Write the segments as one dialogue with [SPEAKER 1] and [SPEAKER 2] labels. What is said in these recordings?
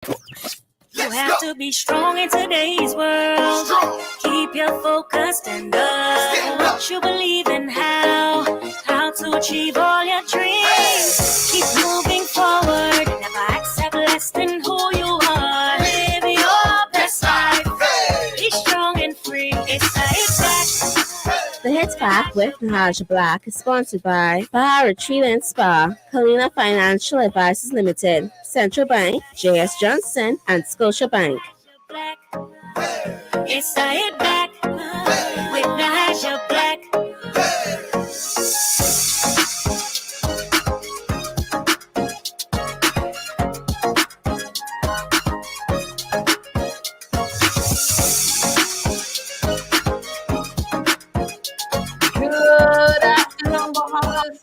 [SPEAKER 1] You have to be strong in today's world. Keep your focus and what you believe in, how to achieve all your dreams. Keep moving forward. Never accept less than who you are. Live your best life. Be strong and free. It's back.
[SPEAKER 2] The Hit Back with Nahaja Black is sponsored by Baha Retreat and Spa, Kalina Financial Advisors Limited, Central Bank, J.S. Johnson, and Scotiabank.
[SPEAKER 1] It's the Hit Back with Nahaja Black.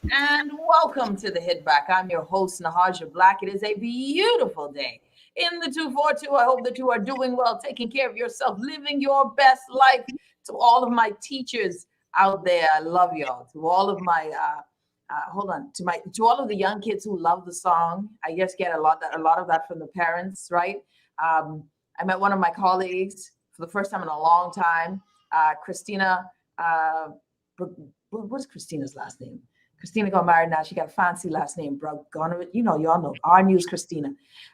[SPEAKER 3] And welcome to the Hit Back. I'm your host, Nahaja Black. It is a beautiful day in the 242. I hope that you are doing well, taking care of yourself, living your best life. To all of my teachers out there, I love y'all. To all of my to all of the young kids who love the song, I just get a lot of that from the parents, right? I met one of my colleagues for the first time in a long time, Christina. What's Christina's last name? Christina got married now. She got a fancy last name, bro. Y'all know our news Christina.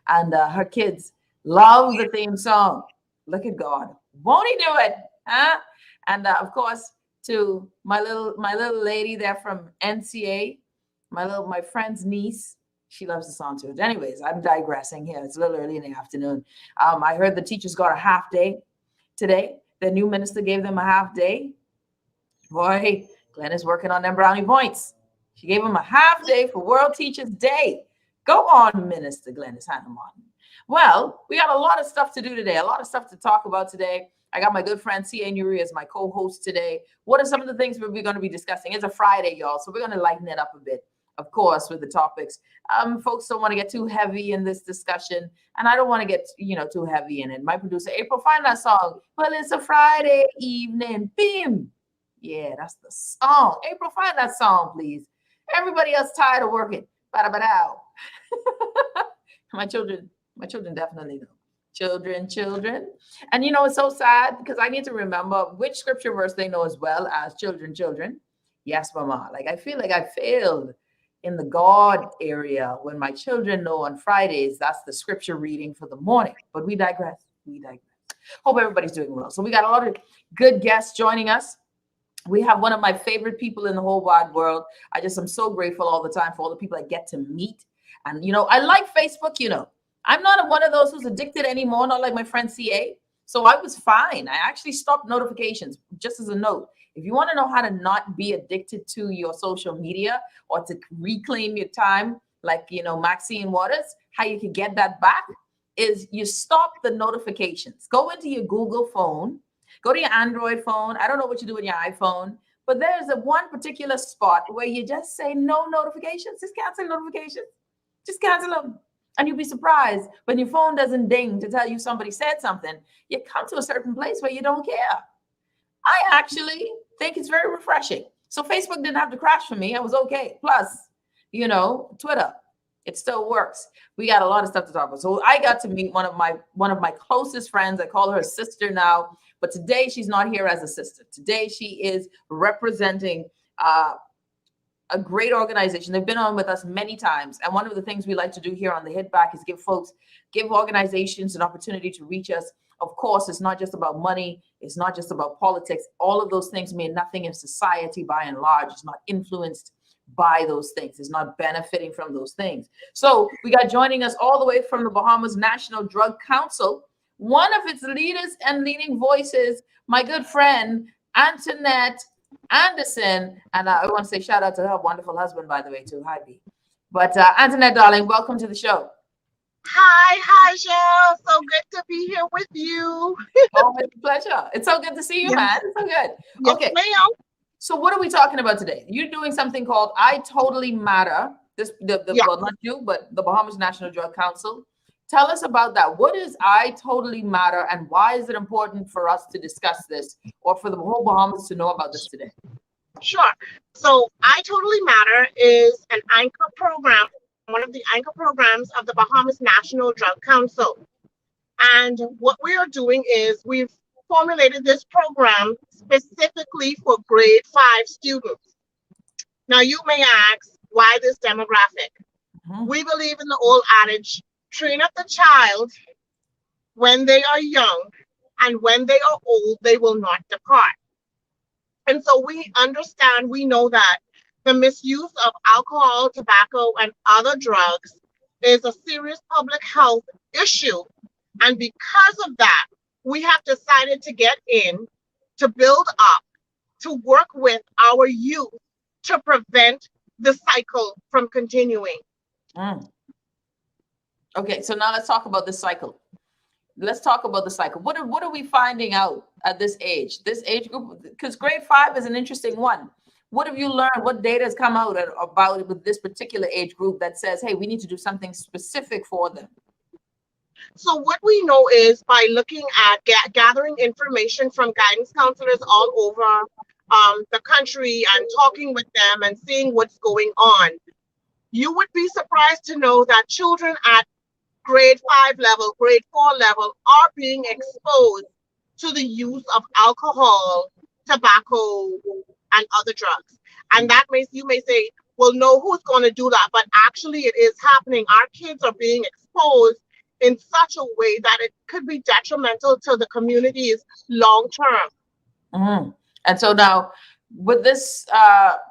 [SPEAKER 3] And her kids love the theme song. Look at God. Won't he do it? Huh? And of course, to my little lady there from NCA, my friend's niece, she loves the song too. Anyways, I'm digressing here. It's a little early in the afternoon. I heard the teachers got a half day today. The new minister gave them a half day. Boy, Glenn is working on them brownie points. She gave him a half day for World Teachers Day. Go on, Minister Glennis Hannah Martin. Well, we got a lot of stuff to do today, a lot of stuff to talk about today. I got my good friend C.A. Newry as my co-host today. What are some of the things we're going to be discussing? It's a Friday, y'all, so we're going to lighten it up a bit, of course, with the topics. Folks don't want to get too heavy in this discussion, and I don't want to get, too heavy in it. My producer, April, find that song. Well, it's a Friday evening. Bim. Yeah, that's the song. April, find that song, please. Everybody else tired of working. Ba-da-ba-dow. My children definitely know. Children. And it's so sad because I need to remember which scripture verse they know as well as children. Yes, mama. Like I feel like I failed in the God area when my children know on Fridays, that's the scripture reading for the morning. But we digress. Hope everybody's doing well. So we got a lot of good guests joining us. We have one of my favorite people in the whole wide world. I'm so grateful all the time for all the people I get to meet. And, I like Facebook, I'm not one of those who's addicted anymore, not like my friend CA. So I was fine. I actually stopped notifications, just as a note. If you want to know how to not be addicted to your social media or to reclaim your time, like, Maxine Waters, how you can get that back is you stop the notifications. Go into your Google phone. Go to your Android phone. I don't know what you do with your iPhone, but there's one particular spot where you just say no notifications. Just cancel notifications. Just cancel them. And you'll be surprised when your phone doesn't ding to tell you somebody said something. You come to a certain place where you don't care. I actually think it's very refreshing. So Facebook didn't have to crash for me. I was okay. Plus, Twitter. It still works. We got a lot of stuff to talk about. So I got to meet one of my closest friends. I call her a sister now, but today she's not here as a sister. Today she is representing a great organization. They've been on with us many times. And one of the things we like to do here on the Hit Back is give organizations an opportunity to reach us. Of course, it's not just about money. It's not just about politics. All of those things mean nothing if society by and large is not influenced by those things, is not benefiting from those things. So we got joining us all the way from the Bahamas National Drug Council, one of its leaders and leading voices, my good friend, Antoinette Anderson. And I want to say shout out to her wonderful husband, by the way, too. Hi, B. But Antoinette, darling, welcome to the show.
[SPEAKER 4] Hi, Cheryl. So good to be here with you.
[SPEAKER 3] Oh, it's a pleasure. It's so good to see you, yes. Man. It's so good.
[SPEAKER 4] Yes,
[SPEAKER 3] okay.
[SPEAKER 4] Ma'am.
[SPEAKER 3] So what are we talking about today? You're doing something called I Totally Matter. Well, not you, but the Bahamas National Drug Council. Tell us about that. What is I Totally Matter, and why is it important for us to discuss this, or for the whole Bahamas to know about this today?
[SPEAKER 4] Sure. So I Totally Matter is an anchor program, one of the anchor programs of the Bahamas National Drug Council. And what we are doing is we've formulated this program specifically for grade 5 students. Now, you may ask, why this demographic? We believe in the old adage, train up the child when they are young, and when they are old, they will not depart. And so we understand, we know that the misuse of alcohol, tobacco, and other drugs is a serious public health issue. And because of that, we have decided to get in, to build up, to work with our youth to prevent the cycle from continuing.
[SPEAKER 3] Okay, so now let's talk about the cycle. Let's talk about the cycle. What are we finding out at this age group? Because grade 5 is an interesting one. What have you learned? What data has come out about it with this particular age group that says, hey, we need to do something specific for them?
[SPEAKER 4] So what we know is by looking at gathering information from guidance counselors all over the country and talking with them and seeing what's going on, you would be surprised to know that children at grade 5 level, grade 4 level are being exposed to the use of alcohol, tobacco, and other drugs. And that you may say, well, no, who's going to do that? But actually it is happening. Our kids are being exposed in such a way that it could be detrimental to the communities long term.
[SPEAKER 3] And so now with this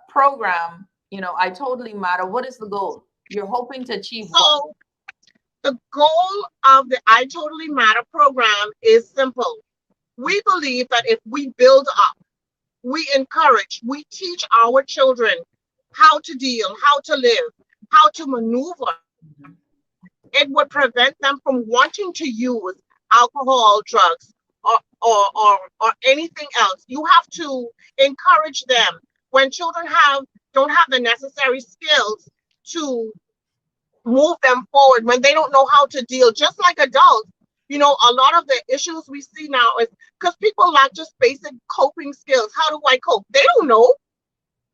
[SPEAKER 3] program, I Totally Matter, what is the goal? You're hoping to achieve what?
[SPEAKER 4] The goal of the I Totally Matter program is simple. We believe that if we build up, we encourage, we teach our children how to deal, how to live, how to maneuver, it would prevent them from wanting to use alcohol, drugs, or anything else. You have to encourage them. When children don't have the necessary skills to move them forward, when they don't know how to deal, just like adults, a lot of the issues we see now is because people lack just basic coping skills. How do I cope? They don't know.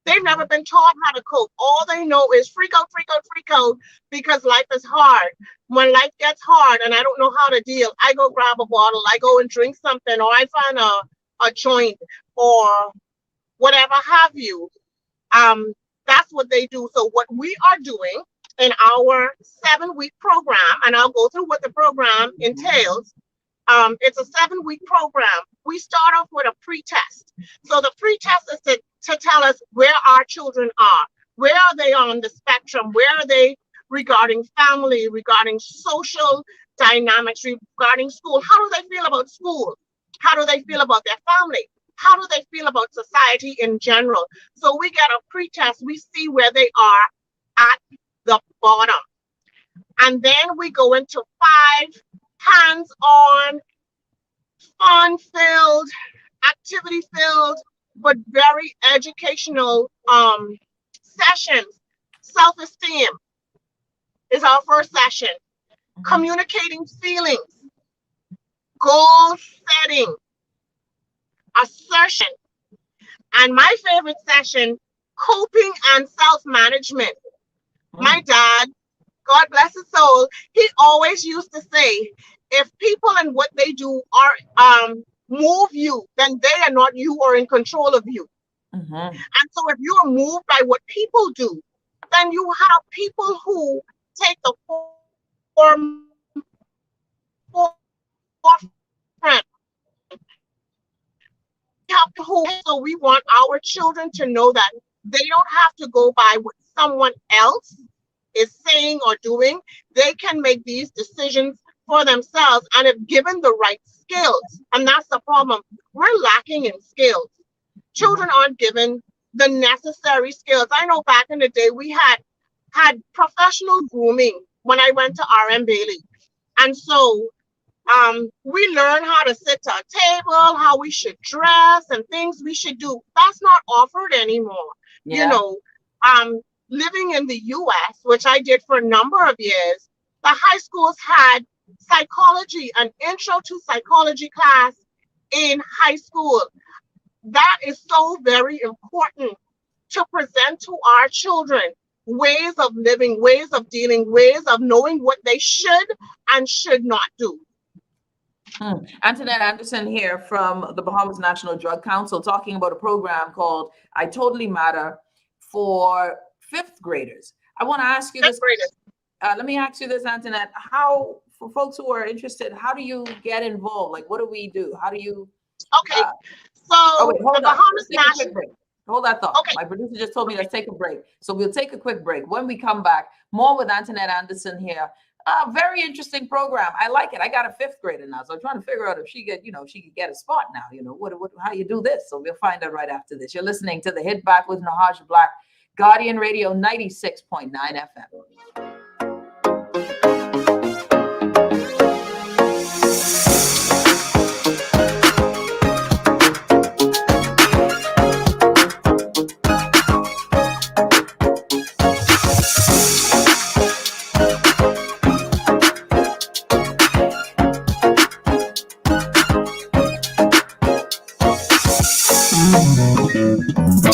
[SPEAKER 4] They've never been taught how to cope. All they know is freak out, freak out, freak out, because life is hard. When life gets hard and I don't know how to deal, I go grab a bottle, I go and drink something, or I find a joint or whatever have you. That's what they do. So what we are doing in our 7-week program, and I'll go through what the program entails. It's a 7-week program. We start off with a pre-test. So the pre-test is to tell us where our children are. Where are they on the spectrum? Where are they regarding family, regarding social dynamics, regarding school? How do they feel about school? How do they feel about their family? How do they feel about society in general? So we get a pre-test. We see where they are at the bottom. And then we go into 5 hands-on, fun-filled, activity-filled, but very educational sessions. Self-esteem is our first session. Communicating feelings, goal setting, assertion, and my favorite session, coping and self-management. My dad, God bless his soul, he always used to say, if people and what they do are move you, then they are not you or in control of you. And so if you are moved by what people do, then you have people who take the forefront. So we want our children to know that they don't have to go by what someone else is saying or doing. They can make these decisions for themselves, and if given the right skills, and that's the problem, we're lacking in skills. Children aren't given the necessary skills. I know back in the day we had professional grooming when I went to RM Bailey, and so we learn how to sit at a table, how we should dress, and things we should do. That's not offered anymore. Living in the US, which I did for a number of years, the high schools had psychology, an intro to psychology class in high school. That is so very important to present to our children ways of living, ways of dealing, ways of knowing what they should and should not do.
[SPEAKER 3] Antoinette Anderson here from the Bahamas National Drug Council talking about a program called I Totally Matter for fifth graders. I want to ask you this. Let me ask you this, Antoinette. How, for folks who are interested, how do you get involved? Like, what do we do? How do you?
[SPEAKER 4] Okay. So
[SPEAKER 3] wait, hold
[SPEAKER 4] the
[SPEAKER 3] on.
[SPEAKER 4] Bahamas
[SPEAKER 3] Let's take a quick
[SPEAKER 4] National.
[SPEAKER 3] break. Hold that thought.
[SPEAKER 4] Okay.
[SPEAKER 3] My producer just told me let's take a break. So we'll take a quick break. When we come back, more with Antoinette Anderson here. Very interesting program. I like it. I got a fifth grader now, so I'm trying to figure out if she could get a spot now. How you do this? So we'll find out right after this. You're listening to the Hit Back with Nahaja Black, Guardian Radio 96.9 FM.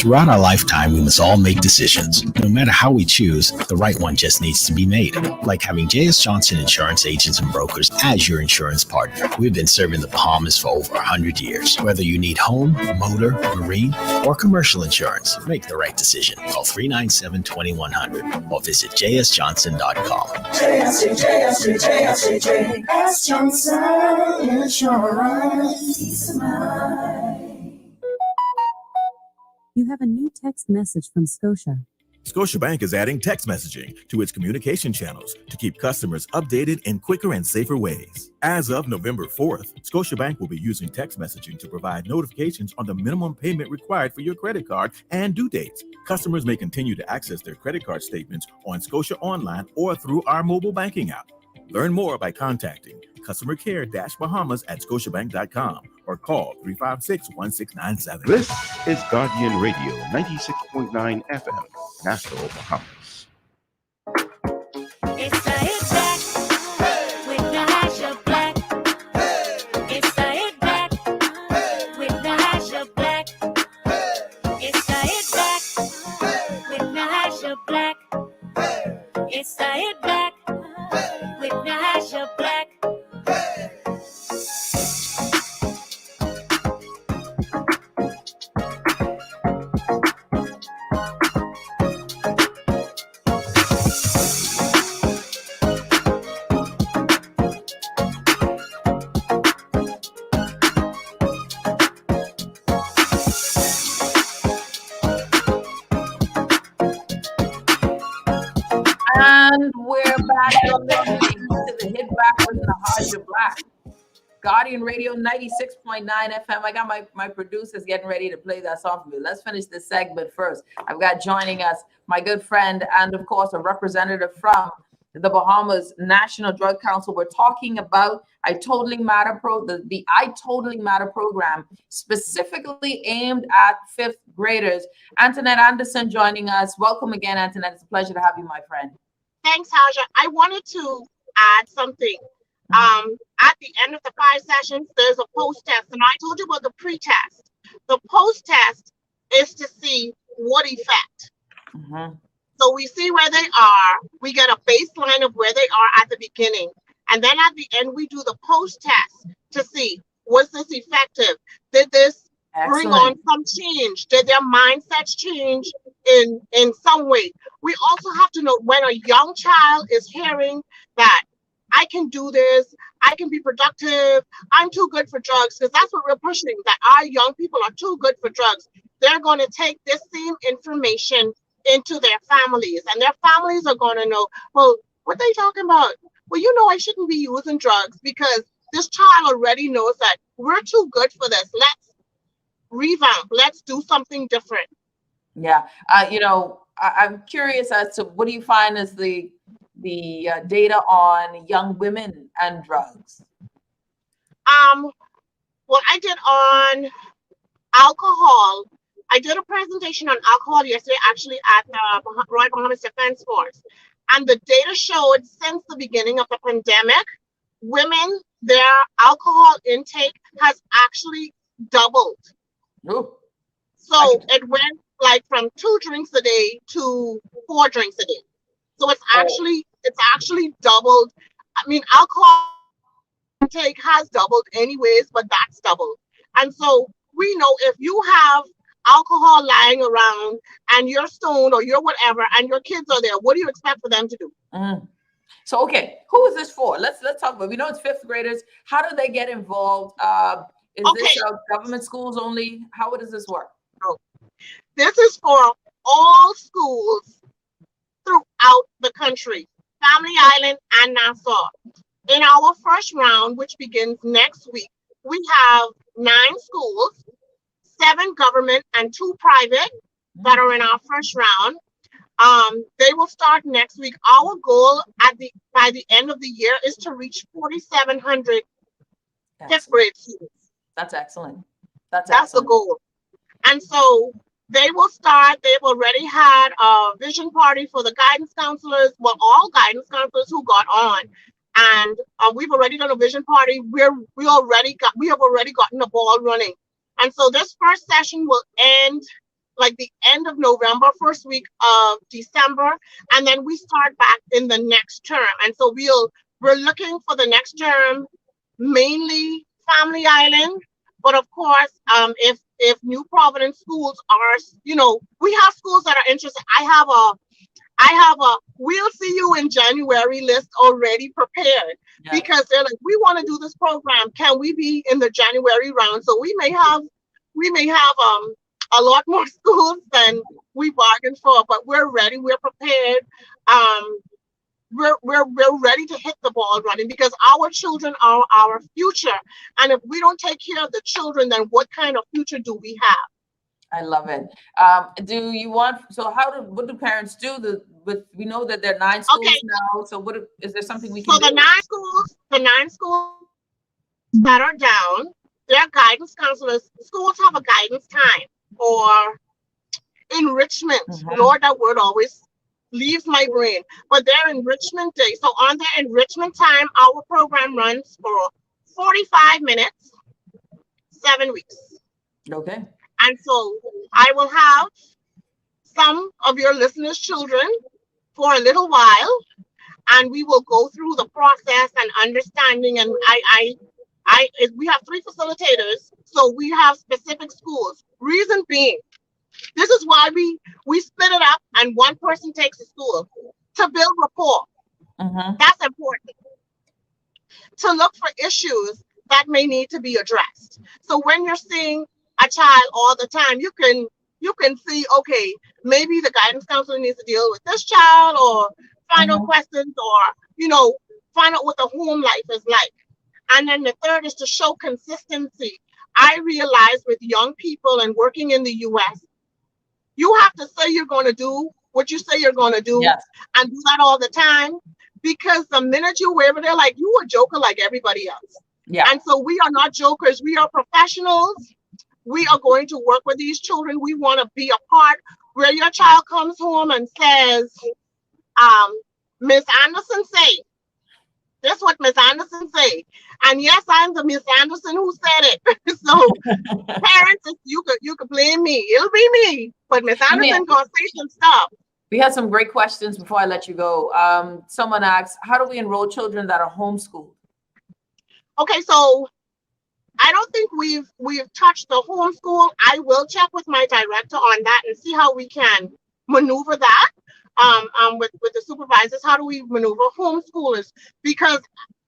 [SPEAKER 5] Throughout our lifetime, we must all make decisions. No matter how we choose, the right one just needs to be made. Like having J.S. Johnson Insurance Agents and Brokers as your insurance partner. We've been serving the Bahamas for over 100 years. Whether you need home, motor, marine, or commercial insurance, make the right decision. Call 397-2100 or visit jsjohnson.com.
[SPEAKER 1] JS Johnson Insurance. Peace of mind.
[SPEAKER 6] You have a new text message from Scotia.
[SPEAKER 7] Scotiabank is adding text messaging to its communication channels to keep customers updated in quicker and safer ways. As of November 4th, Scotiabank will be using text messaging to provide notifications on the minimum payment required for your credit card and due dates. Customers may continue to access their credit card statements on Scotia Online or through our mobile banking app. Learn more by contacting customer care-bahamas at scotiabank.com or call 356-1697.
[SPEAKER 8] This is Guardian Radio 96.9 FM, Nassau, Bahamas.
[SPEAKER 1] It's the Hit Back with Nahaja Black. It's the Hit Back with Nahaja Black. It's the Hit Back with Nahaja Black. It's the Hit Back with Nahaja Black.
[SPEAKER 3] And we're back. You're listening to the Hit Back with Nahaja Black, Guardian Radio 96.9 FM. I got my producers getting ready to play that song for me. Let's finish this segment first. I've got joining us my good friend and, of course, a representative from the Bahamas National Drug Council. We're talking about I Totally Matter the I Totally Matter program, specifically aimed at fifth graders. Antoinette Anderson joining us. Welcome again, Antoinette. It's a pleasure to have you, my friend.
[SPEAKER 4] Thanks, Haja. I wanted to add something. At the end of the 5 sessions, there's a post-test, and I told you about the pre-test. The post-test is to see what effect.
[SPEAKER 3] Mm-hmm.
[SPEAKER 4] So we see where they are. We get a baseline of where they are at the beginning. And then at the end, we do the post-test to see, was this effective? Did this bring on some change? Did their mindsets change in some way? We also have to know when a young child is hearing that I can do this, I can be productive, I'm too good for drugs, because that's what we're pushing, that our young people are too good for drugs. They're going to take this same information into their families, and their families are going to know, well, what are they talking about? Well, I shouldn't be using drugs because this child already knows that we're too good for this. Let's revamp. Let's do something different.
[SPEAKER 3] Yeah. I'm curious as to what do you find as the data on young women and drugs?
[SPEAKER 4] What I did on alcohol, I did a presentation on alcohol yesterday, actually at the Royal Bahamas Defense Force. And the data showed since the beginning of the pandemic, women, their alcohol intake has actually doubled.
[SPEAKER 3] Ooh.
[SPEAKER 4] So it went like from 2 drinks a day to 4 drinks a day. So it's actually doubled. I mean, alcohol intake has doubled anyways, but that's doubled. And so we know if you have alcohol lying around and you're stoned or you're whatever and your kids are there, what do you expect for them to do?
[SPEAKER 3] So, okay, who is this for? Let's talk about. We know it's fifth graders. How do they get involved? Is this government schools only? How does this work?
[SPEAKER 4] This is for all schools throughout the country, Family Island and Nassau. In our first round, which begins next week, we have 9 schools, 7 government and 2 private that are in our first round. They will start next week. Our goal by the end of the year is to reach 4,700 fifth grade students.
[SPEAKER 3] That's excellent.
[SPEAKER 4] That's the goal. And so they will start. They've already had a vision party for the guidance counselors. Well, all guidance counselors who got on, and we've already done a vision party. We have already gotten the ball running. And so this first session will end like the end of November, first week of December, and then we start back in the next term. And so we're looking for the next term mainly Family Island, but of course, if New Providence schools are, we have schools that are interested. I have a we'll see you in January list already prepared because they're like, we want to do this program. Can we be in the January round? So we may have a lot more schools than we bargained for, but we're ready. We're prepared. We're ready to hit the ball running because our children are our future. And if we don't take care of the children, then what kind of future do we have?
[SPEAKER 3] I love it. What do parents do? We know that there are 9 schools now. So is there something we can do?
[SPEAKER 4] So the 9 schools that are down, their guidance counselors, schools have a guidance time or enrichment. Lord, that word always leaves my brain. But their enrichment day. So on their enrichment time, our program runs for 45 minutes, 7 weeks.
[SPEAKER 3] Okay.
[SPEAKER 4] And so I will have some of your listeners' children for a little while, and we will go through the process and understanding. And we have 3 facilitators, so we have specific schools. Reason being, this is why we split it up and one person takes a school to build rapport. That's important. To look for issues that may need to be addressed. So when you're seeing a child all the time, you can see, okay, maybe the guidance counselor needs to deal with this child or find out questions or, find out what the home life is like. And then the third is to show consistency. I realize with young people and working in the US, you have to say you're going to do what you say you're going to do and do that all the time, because the minute you waver, they're like, you a joker like everybody else. And so we are not jokers. We are professionals. We are going to work with these children. We want to be a part where your child comes home and says, Miss Anderson say, this is what Miss Anderson say. And yes, I'm the Miss Anderson who said it. So parents, you could blame me. It'll be me. But Miss Anderson gonna say some stuff.
[SPEAKER 3] We had some great questions before I let you go. Someone asked, how do we enroll children that are homeschooled?
[SPEAKER 4] Okay, so I don't think we've touched the homeschool. I will check with my director on that and see how we can maneuver that. With the supervisors, how do we maneuver homeschoolers? Because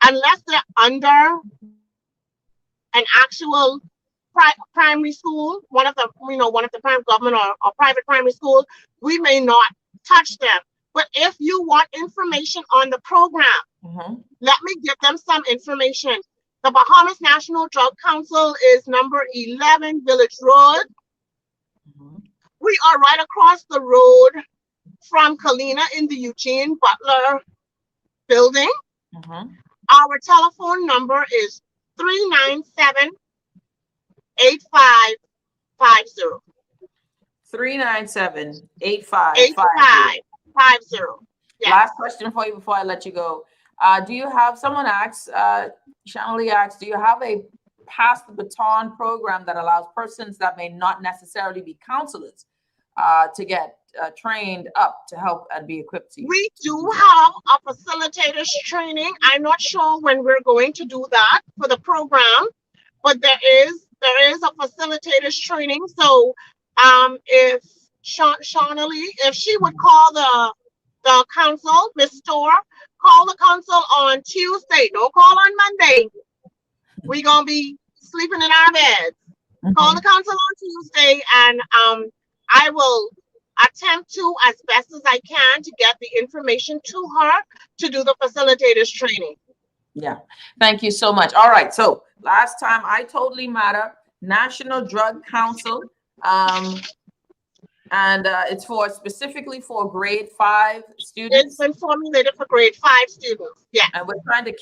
[SPEAKER 4] unless they're under an actual primary school, one of the prime government or private primary schools, we may not touch them. But if you want information on the program, let me give them some information. The Bahamas National Drug Council is number 11 Village Road. We are right across the road from Kalina in the Eugene Butler building. Our telephone number is 397-8550.
[SPEAKER 3] 397-8550.
[SPEAKER 4] Yes.
[SPEAKER 3] Last question for you before I let you go. Do you have, someone asks, Shanley asks, do you have a pass the baton program that allows persons that may not necessarily be counselors to get trained up to help and be equipped to use?
[SPEAKER 4] We do have a facilitators training. I'm not sure when we're going to do that for the program, but there is a facilitators training. So if Shaunalee, if she would call the council, Miss Store, call the council on Tuesday. Don't call on Monday. We're gonna be sleeping in our beds. Call the council on Tuesday, and I will attempt to, as best as I can, to get the information to her to do the facilitators training.
[SPEAKER 3] Yeah, thank you so much. All right, so last time, I Totally Matter, National Drug Council, and it's specifically for grade 5 students.
[SPEAKER 4] It's been formulated for grade 5 students. Yeah,
[SPEAKER 3] and we're trying to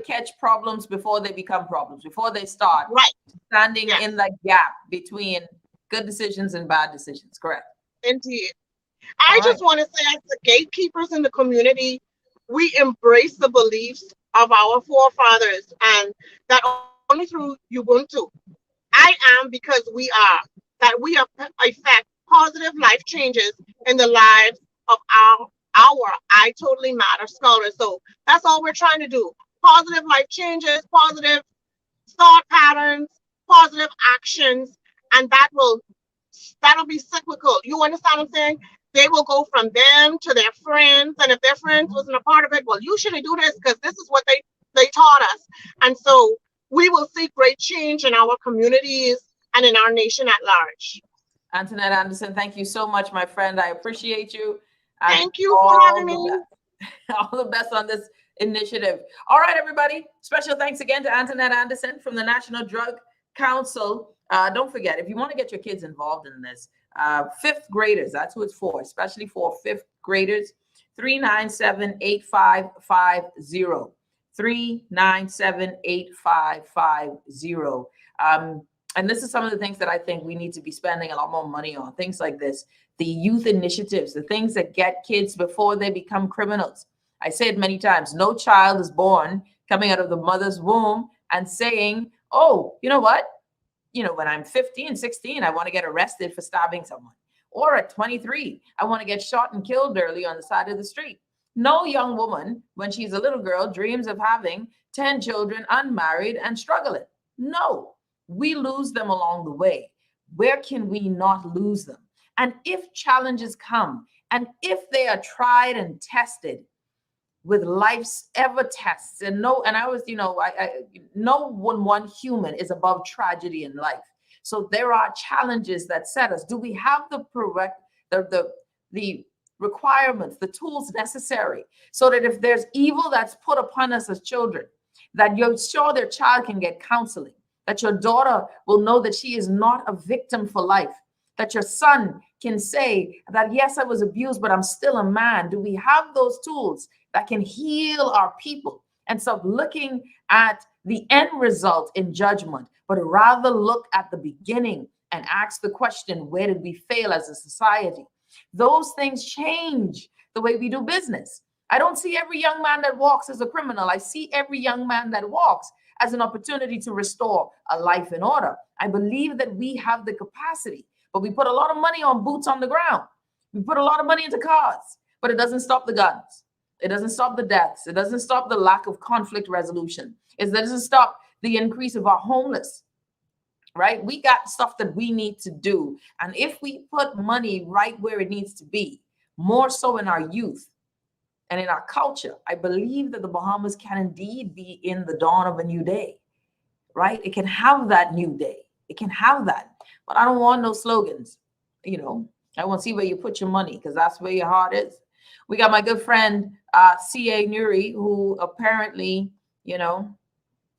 [SPEAKER 3] catch problems before they become problems, before they start standing in the gap between good decisions and bad decisions. Correct.
[SPEAKER 4] Indeed. I just want to say, as the gatekeepers in the community, we embrace the beliefs of our forefathers, and that only through Ubuntu. I am because we are, that we affect positive life changes in the lives of our I Totally Matter scholars. So that's all we're trying to do. Positive life changes, positive thought patterns, positive actions, and that'll be cyclical. You understand what I'm saying? They will go from them to their friends, and if their friends wasn't a part of it, well, you shouldn't do this because this is what they taught us. And so we will see great change in our communities and in our nation at large.
[SPEAKER 3] Antoinette Anderson, thank you so much, my friend. I appreciate you.
[SPEAKER 4] Thank you for having me.
[SPEAKER 3] All the best on this initiative. All right, everybody. Special thanks again to Antoinette Anderson from the National Drug Council. Don't forget, if you want to get your kids involved in this, 5th graders, that's who it's for, especially for 5th graders, 397-8550. 397-8550. And this is some of the things that I think we need to be spending a lot more money on. Things like this, the youth initiatives, the things that get kids before they become criminals. I say it many times, no child is born coming out of the mother's womb and saying, oh, you know what? You know, when I'm 15, 16, I want to get arrested for stabbing someone. Or at 23, I want to get shot and killed early on the side of the street. No young woman, when she's a little girl, dreams of having 10 children, unmarried, and struggling. No. We lose them along the way. Where can we not lose them? And if challenges come, and if they are tried and tested with life's ever tests, and no one human is above tragedy in life. So there are challenges that set us. Do we have the requirements, the tools necessary, so that if there's evil that's put upon us as children, that you're sure their child can get counseling? That your daughter will know that she is not a victim for life. That your son can say that, yes, I was abused, but I'm still a man. Do we have those tools that can heal our people and stop looking at the end result in judgment, but rather look at the beginning and ask the question, where did we fail as a society? Those things change the way we do business. I don't see every young man that walks as a criminal. I see every young man that walks as an opportunity to restore a life in order. I believe that we have the capacity, but we put a lot of money on boots on the ground. We put a lot of money into cars, but it doesn't stop the guns. It doesn't stop the deaths. It doesn't stop the lack of conflict resolution. It doesn't stop the increase of our homeless, right? We got stuff that we need to do. And if we put money right where it needs to be, more so in our youth, and in our culture, I believe that the Bahamas can indeed be in the dawn of a new day, right? It can have that new day. It can have that. But I don't want no slogans. You know, I want to see where you put your money, because that's where your heart is. We got my good friend, C.A. Newry, who apparently, you know,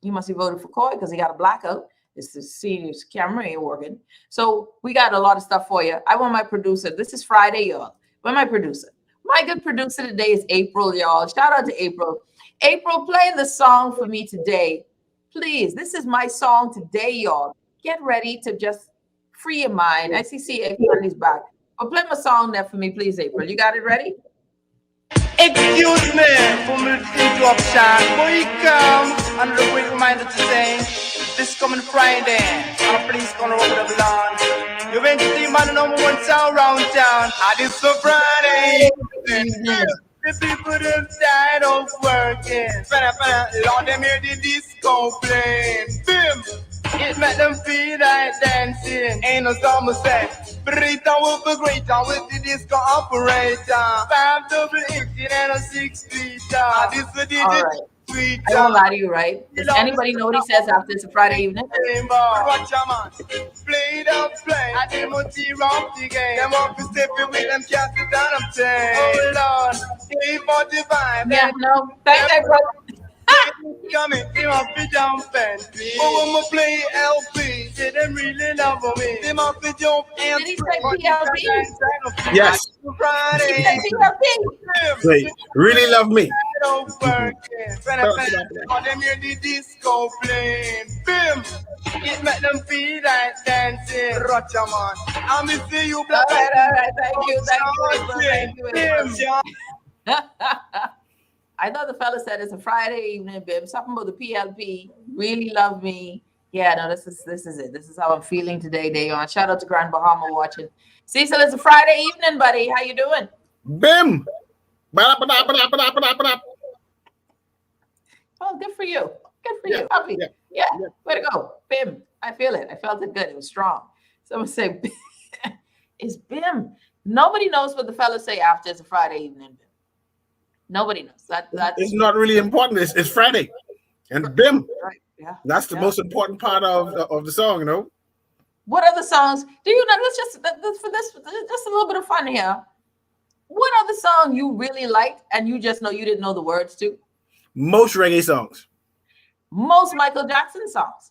[SPEAKER 3] he must be voted for Coy because he got a blackout. It's the senior's camera ain't working. So we got a lot of stuff for you. I want my producer. This is Friday, y'all. Where's my producer? My good producer today is April, y'all. Shout out to April. April, play the song for me today. Please, this is my song today, y'all. Get ready to just free your mind. I see April's back. But play my song there for me, please, April. You got it ready?
[SPEAKER 9] Excuse me for me to interruption. Boy, you come and a quick reminder to say this coming Friday. And please gonna open up lawn. You been to see man number one sound round town. I did so Friday. The people them tired of working. Lord, them hear the disco playing. Bim! It make them feel like dancing. Ain't no summer set. Burrito with the greater with the disco operator. 5 double X and a 6 liter. This is the
[SPEAKER 3] All right. I don't lie to you, right? Does anybody know what he says after it's a Friday evening?
[SPEAKER 9] Watch your man. Play the play. I didn't want to rock the game. Them up to step with them cats and I'm saying. Oh Lord, keep on the vibe.
[SPEAKER 3] Yeah, no. Thanks, bro.
[SPEAKER 9] Coming, they want to jump and oh, when we play LP, say them really love me. They want to jump and
[SPEAKER 3] Did he say PLP?
[SPEAKER 8] Yes.
[SPEAKER 9] Friday.
[SPEAKER 3] He said PLP.
[SPEAKER 8] Wait, really love me.
[SPEAKER 9] On them hear the disco playing. Bim! It make them feel like dancing. Rocha man. I miss you, black.
[SPEAKER 3] All right. Thank you.
[SPEAKER 9] Bim,
[SPEAKER 3] I thought the fella said it's a Friday evening, Bib. Something about the PLP. Really love me. Yeah, no, this is it. This is how I'm feeling today, day on. Shout out to Grand Bahama watching. Cecil, it's a Friday evening, buddy. How you doing?
[SPEAKER 8] Bim.
[SPEAKER 3] Oh, good for you. Good for you. Happy. Yeah. Way to go. Bim. I feel it. I felt it good. It was strong. Someone say, it's Bim. Nobody knows what the fellas say after it's a Friday evening, Bim. Nobody knows. That's
[SPEAKER 8] it's not really important. It's Friday. And Bim.
[SPEAKER 3] Right. Yeah.
[SPEAKER 8] That's the most important part of the song, you know?
[SPEAKER 3] What other songs do you know? Let's just for this just a little bit of fun here. What other song you really liked and you just know you didn't know the words to?
[SPEAKER 8] Most reggae songs.
[SPEAKER 3] Most Michael Jackson songs.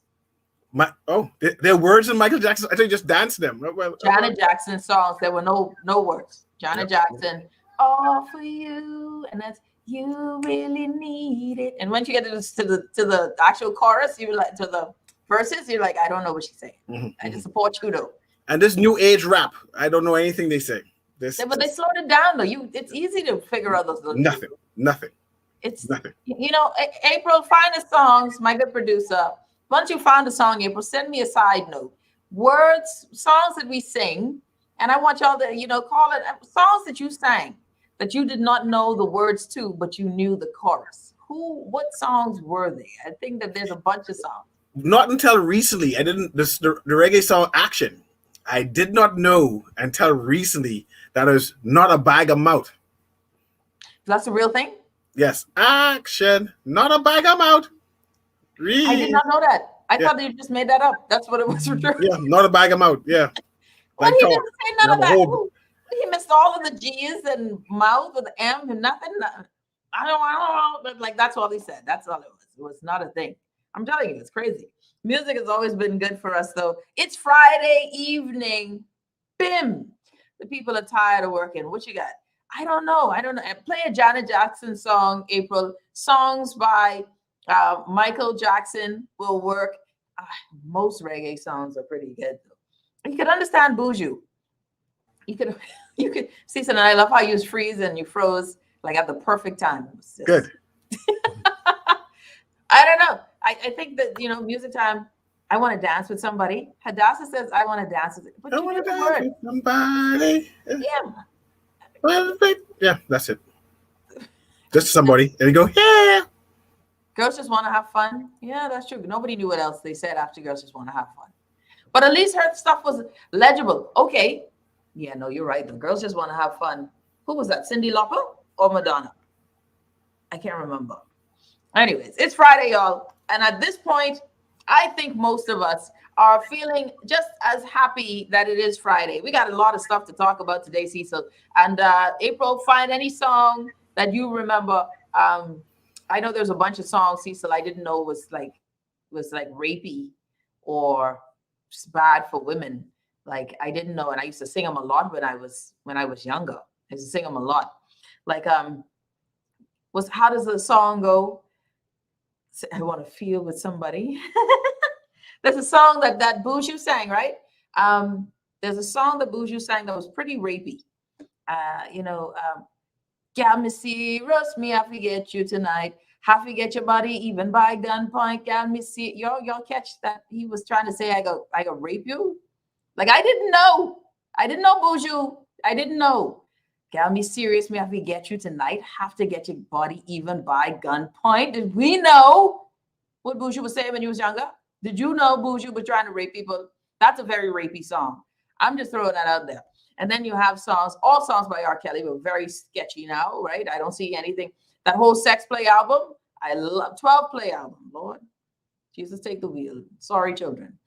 [SPEAKER 8] There are words in Michael Jackson. I think just dance them.
[SPEAKER 3] Janet Jackson songs. There were no words. Janet Jackson, all for you, and that's you really need it. And once you get to the actual chorus, you're like to the verses, you're like, I don't know what she's saying.
[SPEAKER 8] Mm-hmm.
[SPEAKER 3] I just support you though.
[SPEAKER 8] And this new age rap, I don't know anything they say.
[SPEAKER 3] But they slowed it down though. It's easy to figure out those little
[SPEAKER 8] nothing.
[SPEAKER 3] It's
[SPEAKER 8] nothing.
[SPEAKER 3] You know, April, find the songs, my good producer. Once you found a song, April, send me a side note. Words, songs that we sing, and I want y'all to, call it songs that you sang that you did not know the words to, but you knew the chorus. What songs were they? I think that there's a bunch of songs.
[SPEAKER 8] Not until recently. I didn't the reggae song Action. I did not know until recently that it was not a bag of mouth.
[SPEAKER 3] That's a real thing?
[SPEAKER 8] Yes. Action, not a bag of mouth. Really?
[SPEAKER 3] I did not know that. I thought that you just made that up. That's what it was for sure.
[SPEAKER 8] Yeah, not a bag of mouth. Yeah.
[SPEAKER 3] Well, he didn't say none of that. He missed all of the G's and mouth with the M and nothing. I don't know. But like that's all he said. That's all it was. It was not a thing. I'm telling you, it's crazy. Music has always been good for us, though. It's Friday evening. Bim. The people are tired of working. What you got? I don't know. Play a Janet Jackson song, April. Songs by Michael Jackson will work. Most reggae songs are pretty good, though. You could understand Buju. You could see something. I love how you freeze and you froze like at the perfect time.
[SPEAKER 8] Good.
[SPEAKER 3] I don't know. I think that music time. I want to dance with somebody. Hadassah says I want to dance with. But
[SPEAKER 8] I want to dance with somebody.
[SPEAKER 3] Yeah.
[SPEAKER 8] Yeah, that's it. Just somebody, and you go, yeah.
[SPEAKER 3] Girls just want to have fun. Yeah, that's true. Nobody knew what else they said after girls just want to have fun. But at least her stuff was legible. Okay. Yeah, no, you're right. The girls just want to have fun. Who was that? Cyndi Lauper or Madonna? I can't remember. Anyways, it's Friday, y'all. And at this point, I think most of us are feeling just as happy that it is Friday. We got a lot of stuff to talk about today, Cecil. And April, find any song that you remember. I know there's a bunch of songs, Cecil, I didn't know was like rapey or just bad for women. Like I didn't know, and I used to sing them a lot when I was younger. I used to sing them a lot. Like how does the song go? I want to feel with somebody. There's a song that Buju sang, right? There's a song that Buju sang that was pretty rapey. Gal me serious, me I forget you tonight. Have to get your body even by gunpoint. Gal me see y'all catch that he was trying to say I go rape you. Like, I didn't know. I didn't know, Buju. I didn't know. Gal, me serious. Me have to get you tonight. Have to get your body even by gunpoint. Did we know what Buju was saying when he was younger? Did you know Buju was trying to rape people? That's a very rapey song. I'm just throwing that out there. And then you have songs, all songs by R. Kelly were very sketchy now, right? I don't see anything. That whole Sex Play album, I love 12 Play album, Lord. Jesus, take the wheel. Sorry, children.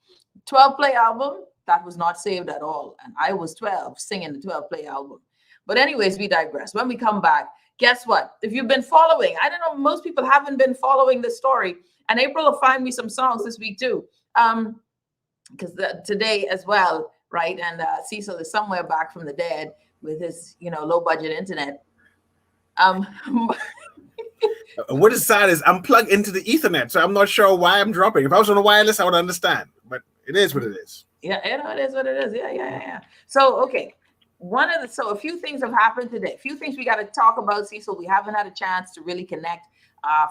[SPEAKER 3] 12 Play album, that was not saved at all. And I was 12 singing the 12 Play album. But anyways, we digress. When we come back, guess what? If you've been following, I don't know, most people haven't been following this story. And April will find me some songs this week too. Because today as well, right? And Cecil is somewhere back from the dead with his, low budget internet.
[SPEAKER 8] What is sad is I'm plugged into the Ethernet, so I'm not sure why I'm dropping. If I was on a wireless, I would understand. But it is what it is.
[SPEAKER 3] Yeah, it is what it is. Yeah. So, okay. A few things have happened today. A few things we got to talk about, Cecil. We haven't had a chance to really connect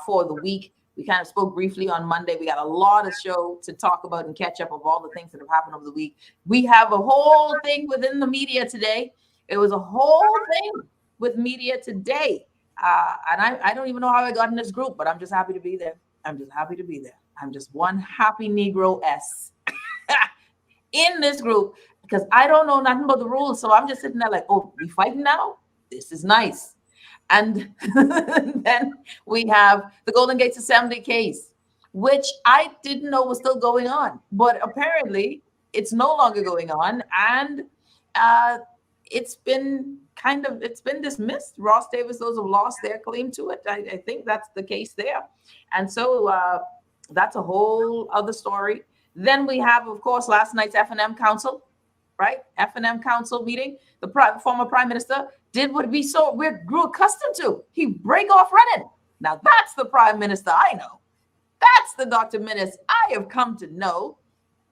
[SPEAKER 3] for the week. We kind of spoke briefly on Monday. We got a lot of show to talk about and catch up of all the things that have happened over the week. We have a whole thing within the media today. It was a whole thing with media today. And I don't even know how I got in this group, but I'm just happy to be there. I'm just one happy Negro-S in this group because I don't know nothing about the rules. So I'm just sitting there like, oh, we fighting now? This is nice. And then we have the Golden Gates Assembly case, which I didn't know was still going on. But apparently it's no longer going on. And it's been dismissed. Ross Davis, those have lost their claim to it. I think that's the case there. And so that's a whole other story. Then we have, of course, last night's F&M Council, right? F&M Council meeting. The former Prime Minister did what we grew accustomed to. He break off running. Now that's the Prime Minister I know. That's the Dr. Minnis I have come to know.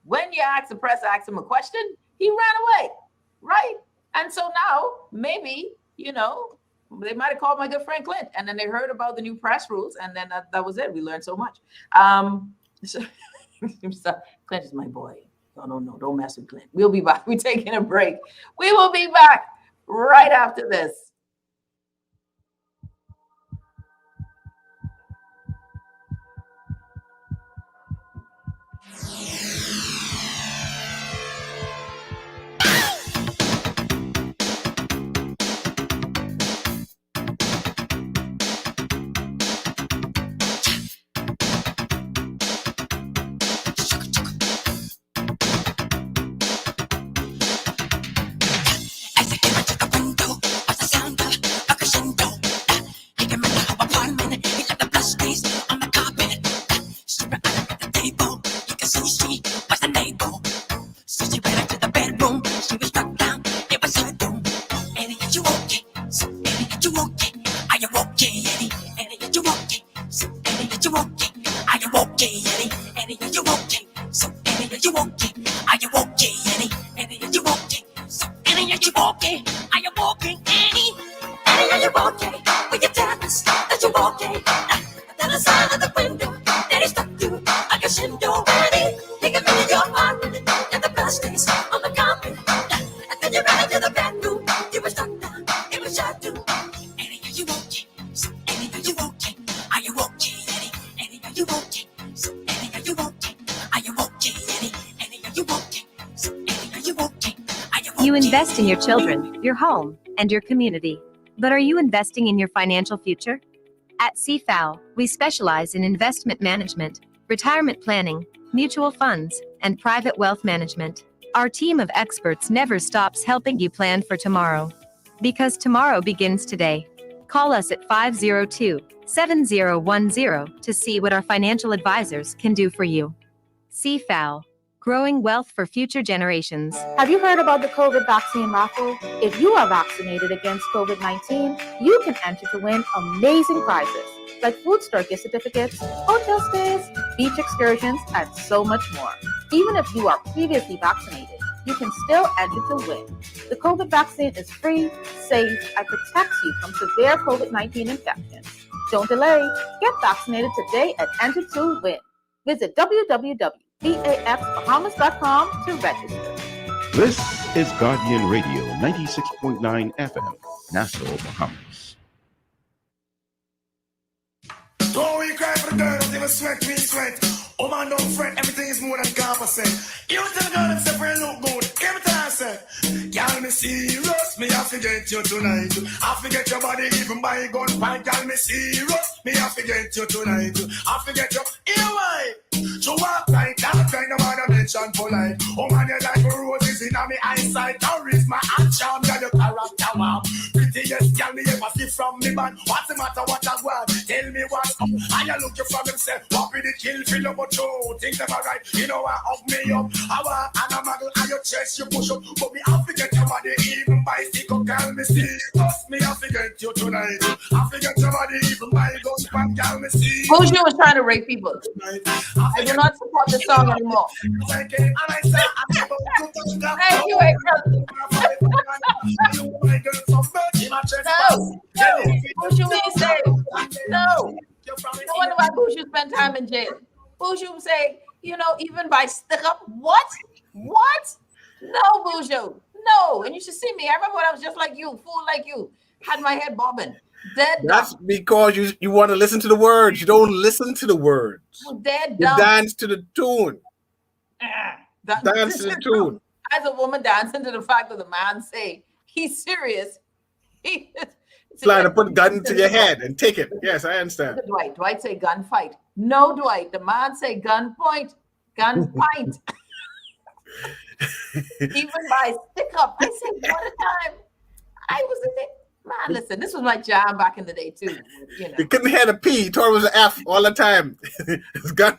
[SPEAKER 3] When you ask the press, ask him a question, he ran away, right? And so now maybe, they might have called my good friend Clint, and then they heard about the new press rules, and then that was it. We learned so much. So Clint is my boy. No, don't mess with Clint. We'll be back. We're taking a break. We will be back right after this.
[SPEAKER 10] You invest in your children, your home, and your community. But are you investing in your financial future? At CFAO, we specialize in investment management, retirement planning, mutual funds, and private wealth management. Our team of experts never stops helping you plan for tomorrow. Because tomorrow begins today. Call us at 502-7010 to see what our financial advisors can do for you. CFAO, growing wealth for future generations.
[SPEAKER 11] Have you heard about the COVID vaccine raffle? If you are vaccinated against COVID-19, you can enter to win amazing prizes like food store gift certificates, hotel stays, beach excursions, and so much more. Even if you are previously vaccinated, you can still enter to win. The COVID vaccine is free, safe, and protects you from severe COVID-19 infections. Don't delay. Get vaccinated today and enter to win. Visit www.bafbahamas.com to register.
[SPEAKER 12] This is Guardian Radio 96.9 FM, Nassau, Bahamas.
[SPEAKER 13] Don't we cry for the girl, don't even sweat, we sweat. Oh man, don't fret, everything is more than competent. You tell the girl them say for look good. Every time I say, girl, me serious, me have to get you tonight. I forget your body even by gunfight, girl, me serious, me have to get you tonight. I forget your ear wide. So walk like that, kind of man I mention for life. Oh man, you like roses in my eyesight. Charisma and charm, got your character warm. Prettiest girl me ever see from me man. What's the matter, what I want? Tell me what's up. And you look you from himself. What with the kill, feel up but you think them alright. You know I hug me up. I want and a muggle and your chest you push up. But me have to get your body even by stick up, girl me see. Trust me, I forget you tonight. I forget your body even by gun pan, girl me see.
[SPEAKER 3] Buju was trying to rape people. I do not support this song anymore.
[SPEAKER 13] Thank you,
[SPEAKER 3] Buju will say, no. No wonder why Buju spent time in jail. Buju will say, you know, even by stick up. What? What? No, Buju. No. And you should see me. I remember when I was just like you, fool like you, had my head bobbing. Dead
[SPEAKER 8] That's
[SPEAKER 3] dumb.
[SPEAKER 8] because you want to listen to the words. You don't listen to the words.
[SPEAKER 3] Dead
[SPEAKER 8] You
[SPEAKER 3] dumb.
[SPEAKER 8] dance to the tune. Dance to the tune.
[SPEAKER 3] As a woman dancing to the fact that the man say he's serious. He
[SPEAKER 8] Fly to put a gun to your head and take it. Yes, I understand.
[SPEAKER 3] Dwight say gunfight. No, Dwight. The man say gun point, gun pint. Even by stick up. I said, what a time. I was in it. Man, listen, this was my jam back in the day too. You know.
[SPEAKER 8] You couldn't hear the P. You thought it was an F all the time. It's gun.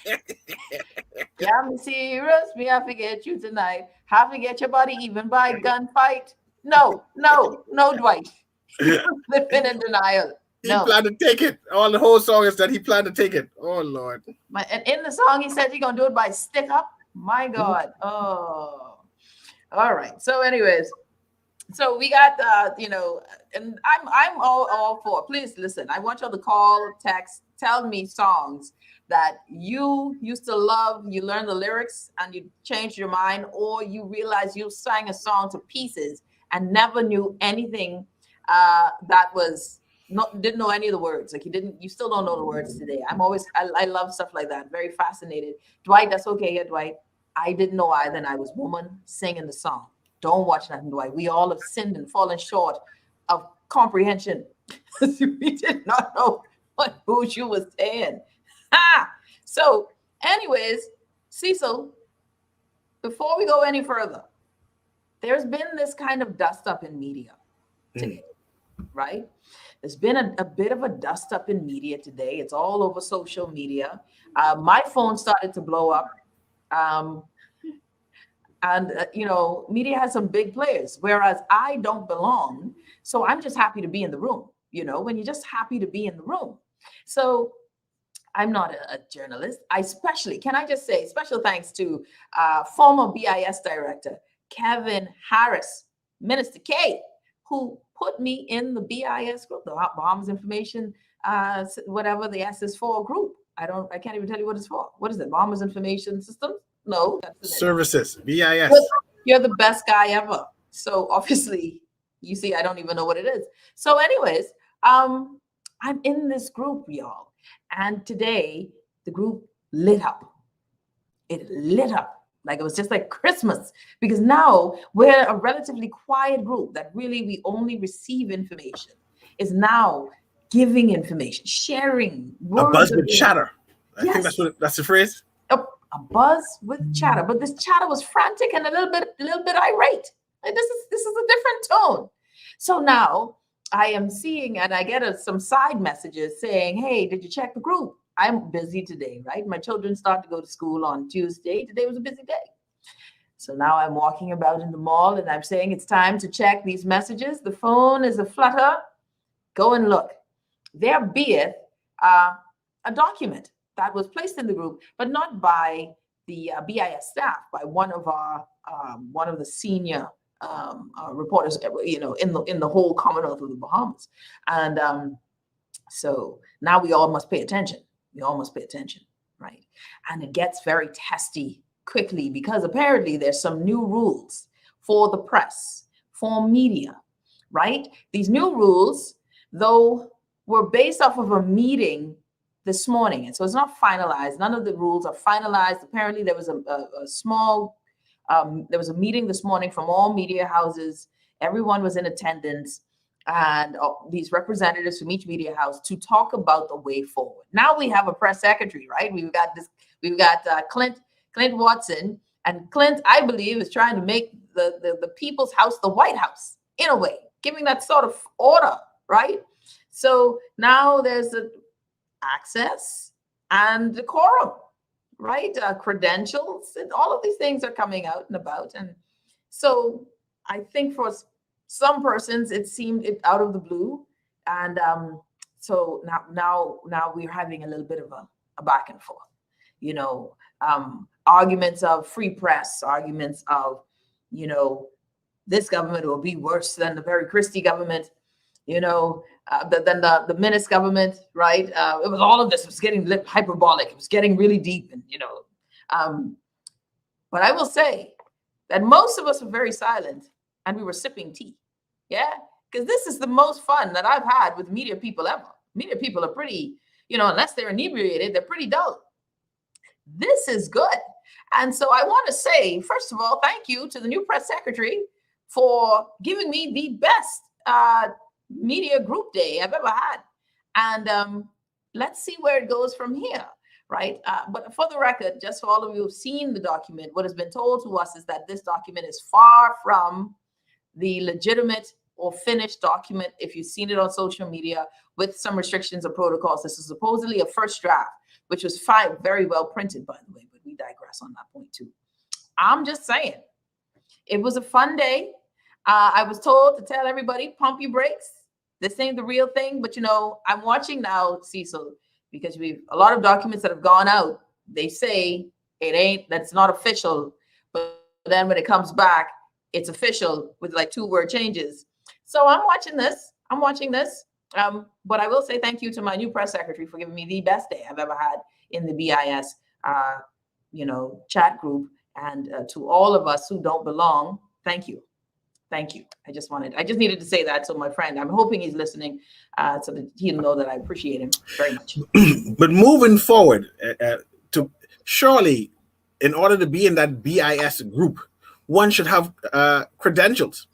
[SPEAKER 3] Yeah, I'm serious. Me, I forget you tonight. Have to get your body even by gunfight. No, Dwight. Living in denial.
[SPEAKER 8] He
[SPEAKER 3] No.
[SPEAKER 8] planned to take it. All the whole song is that he planned to take it. Oh Lord.
[SPEAKER 3] And in the song, he said he's gonna do it by stick up. My God. Oh. All right. So, anyways, so we got and I'm all for. Please listen. I want y'all to call, text, tell me songs that you used to love, you learned the lyrics and you changed your mind, or you realized you sang a song to pieces and never knew anything didn't know any of the words. Like you still don't know the words today. I love stuff like that. Very fascinated. Dwight, that's okay. Yeah, Dwight. I didn't know either, and I was woman singing the song. Don't watch nothing, Dwight. We all have sinned and fallen short of comprehension. We did not know what Buju was saying. So, anyways, Cecil, before we go any further, there's been this kind of dust up in media today, right? There's been a bit of a dust up in media today. It's all over social media. My phone started to blow up. Media has some big players, whereas I don't belong. So I'm just happy to be in the room, when you're just happy to be in the room. So I'm not a journalist. Can I just say special thanks to former BIS director, Kevin Harris, Minister K, who put me in the BIS group, the Bahamas Information, whatever the S is for group. I can't even tell you what it's for. What is it? Bahamas Information Systems? No. That's
[SPEAKER 8] Services, BIS.
[SPEAKER 3] You're the best guy ever. So obviously, you see, I don't even know what it is. So anyways, I'm in this group, y'all. And today, the group lit up. It lit up like it was just like Christmas, because now we're a relatively quiet group that really we only receive information, is now giving information, sharing.
[SPEAKER 8] A buzz with chatter. I think that's the phrase.
[SPEAKER 3] A buzz with chatter, but this chatter was frantic and a little bit irate. Like this is a different tone. So now I am seeing, and I get some side messages saying, "Hey, did you check the group? I'm busy today, right? My children start to go to school on Tuesday. Today was a busy day." So now I'm walking about in the mall and I'm saying it's time to check these messages. The phone is a flutter. Go and look. There beeth a document that was placed in the group, but not by the BIS staff, by one of the senior reporters, in the whole Commonwealth of the Bahamas. And so now we all must pay attention. We all must pay attention, right? And it gets very testy quickly because apparently there's some new rules for the press, for media, right? These new rules, though, were based off of a meeting this morning. And so it's not finalized. None of the rules are finalized. Apparently there was a small, there was a meeting this morning from all media houses. Everyone was in attendance, and these representatives from each media house to talk about the way forward. Now we have a press secretary, right? We've got Clint Watson, and Clint, I believe, is trying to make the people's house the White House in a way, giving that sort of order, right? So now there's access and decorum, right? Credentials, and all of these things are coming out and about. And so I think for some persons, it seemed out of the blue. And so now we're having a little bit of a back and forth, you know, arguments of free press, arguments of, you know, this government will be worse than the Barry Christie government, you know, than the Minnis government, right? It was all of this was getting hyperbolic. It was getting really deep, and, you know, but I will say that most of us were very silent and we were sipping tea. Yeah, because this is the most fun that I've had with media people ever. Media people are pretty, you know, unless they're inebriated, they're pretty dull. This is good. And so I want to say, first of all, thank you to the new press secretary for giving me the best media group day I've ever had. And let's see where it goes from here, right? But for the record, just for all of you who've seen the document, what has been told to us is that this document is far from the legitimate or finished document. If you've seen it on social media with some restrictions or protocols, this is supposedly a first draft, which was fine, very well printed, by the way, but we digress on that point too. I'm just saying, it was a fun day. I was told to tell everybody, pump your brakes. This ain't the real thing, but, you know, I'm watching now, Cecil, because we've a lot of documents that have gone out. They say that's not official, but then when it comes back, it's official with like 2-word changes. So I'm watching this. But I will say thank you to my new press secretary for giving me the best day I've ever had in the BIS, you know, chat group, and to all of us who don't belong. Thank you. Thank you. I just needed to say that to my friend. I'm hoping he's listening so that he'll know that I appreciate him very much.
[SPEAKER 8] But moving forward, to surely, in order to be in that BIS group, one should have credentials.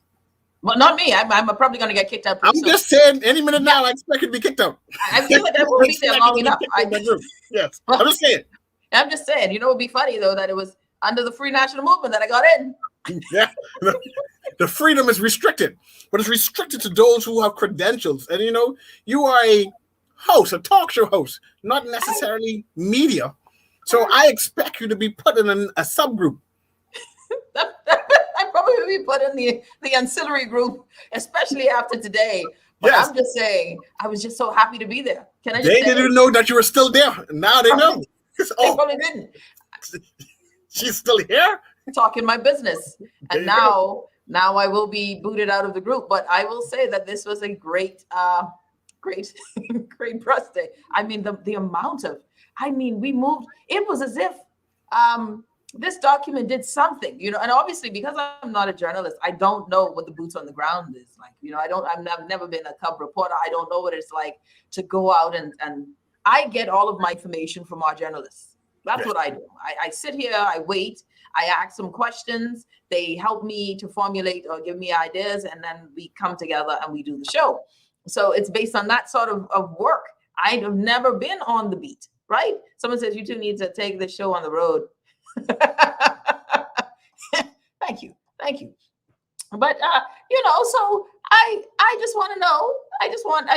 [SPEAKER 3] Well, not me. I'm probably going to get kicked out.
[SPEAKER 8] I'm just saying, any minute now, I expect to be kicked out.
[SPEAKER 3] I feel like I won't be there long enough.
[SPEAKER 8] Yes, I'm just saying.
[SPEAKER 3] I'm just saying. You know, it'd be funny though that it was under the Free National Movement that I got in.
[SPEAKER 8] Yeah, the freedom is restricted, but it's restricted to those who have credentials. And you know, you are a host, a talk show host, not necessarily media. So I expect you to be put in a subgroup.
[SPEAKER 3] I probably would be put in the ancillary group, especially after today. But yes. I'm just saying, I was just so happy to be there. Can I just
[SPEAKER 8] They didn't know that you were still there. Now they know.
[SPEAKER 3] They probably didn't.
[SPEAKER 8] She's still here?
[SPEAKER 3] Talking my business. And now I will be booted out of the group. But I will say that this was a great press day. I mean, the amount of, we moved. It was as if this document did something, you know, and obviously because I'm not a journalist, I don't know what the boots on the ground is like. You know, I've never been a cub reporter. I don't know what it's like to go out and I get all of my information from our journalists. That's what I do. I sit here, I wait, I ask them questions. They help me to formulate or give me ideas, and then we come together and we do the show. So it's based on that sort of work. I've never been on the beat, right? Someone says, you two need to take this show on the road. Thank you. But you know, so I just want to know. I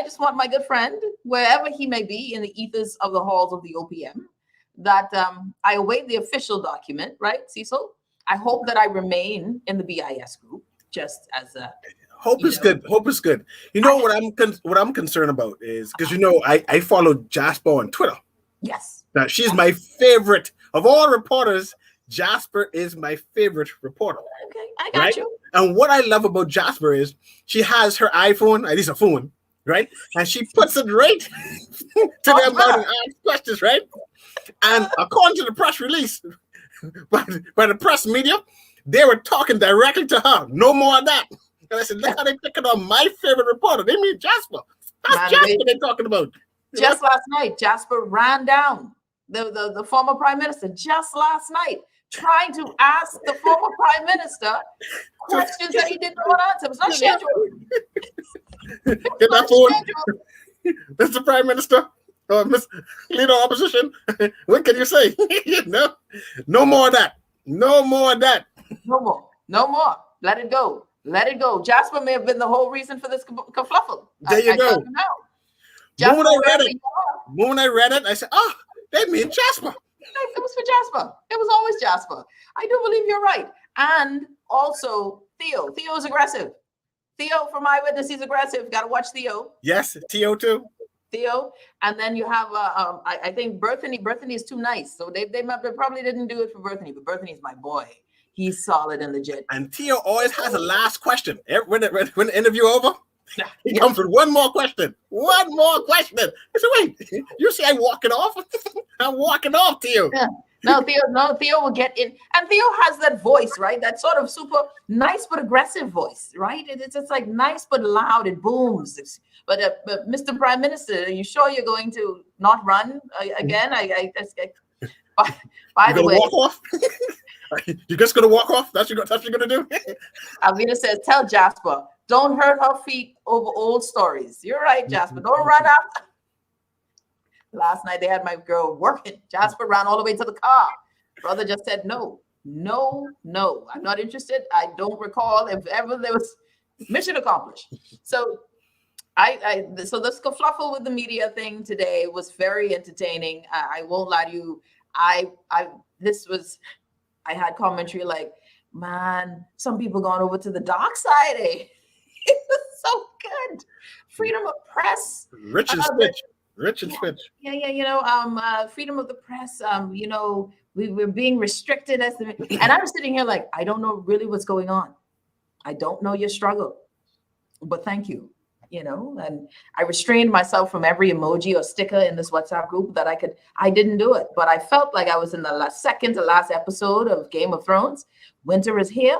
[SPEAKER 3] just want my good friend, wherever he may be in the ethers of the halls of the OPM, that I await the official document, right, Cecil? I hope that I remain in the BIS group, just as a
[SPEAKER 8] hope is good. Hope is good. You know what I'm concerned about is because you know I follow Jasper on Twitter.
[SPEAKER 3] Yes.
[SPEAKER 8] Now she's my favorite of all reporters. Jasper is my favorite reporter.
[SPEAKER 3] Okay, I got you.
[SPEAKER 8] And what I love about Jasper is she has her iPhone, at least a phone, right? And she puts it right to them and asks questions, right? And according to the press release, by the press media. They were talking directly to her. No more of that. And I said, look how they picking on my favorite reporter. They mean Jasper. That's Jasper they're talking about.
[SPEAKER 3] Just last night, Jasper ran down the former prime minister just last night, trying to ask the former prime minister questions that he didn't want to answer. It was not scheduled.
[SPEAKER 8] Get that phone. Mr. Prime Minister, Miss Leader of Opposition, what can you say? No more of that. No more of that.
[SPEAKER 3] No more. No more. Let it go. Let it go. Jasper may have been the whole reason for this kerfluffle.
[SPEAKER 8] There you go.
[SPEAKER 3] Jasper,
[SPEAKER 8] when I read it, I said, oh, they mean Jasper.
[SPEAKER 3] It was for Jasper. It was always Jasper. I do believe you're right. And also Theo. Theo is aggressive. Theo from Eyewitness, he's aggressive. Got to watch Theo.
[SPEAKER 8] Yes, Theo too.
[SPEAKER 3] Theo. And then you have, I think Berthany. Berthany is too nice. So they probably didn't do it for Berthany, but Berthany's my boy. He's solid and legit.
[SPEAKER 8] And Theo always has a last question. When the interview over, he comes with one more question. One more question. I said, wait, you see I'm walking off? I'm walking off, Theo.
[SPEAKER 3] Yeah. Theo will get in. And Theo has that voice, right? That sort of super nice but aggressive voice, right? It's just like nice but loud. It booms. But Mr. Prime Minister, are you sure you're going to not run again? By the way,
[SPEAKER 8] walk off? You're just going to walk off? That's what you're going to do?
[SPEAKER 3] Alvina says, tell Jasper, don't hurt her feet over old stories. You're right, Jasper. Don't run after. Last night they had my girl working. Jasper ran all the way to the car. Brother just said, no. I'm not interested. I don't recall if ever there was mission accomplished. So so this kerfluffle with the media thing today was very entertaining. I won't lie to you. I had commentary like, man, some people gone over to the dark side. Eh? It was so good. Freedom of press.
[SPEAKER 8] Rich and Switch.
[SPEAKER 3] Yeah. Freedom of the press. We're being restricted and I'm sitting here like, I don't know really what's going on. I don't know your struggle, but thank you. And I restrained myself from every emoji or sticker in this WhatsApp group that I didn't do it, but I felt like I was in the second to last episode of Game of Thrones. Winter is here.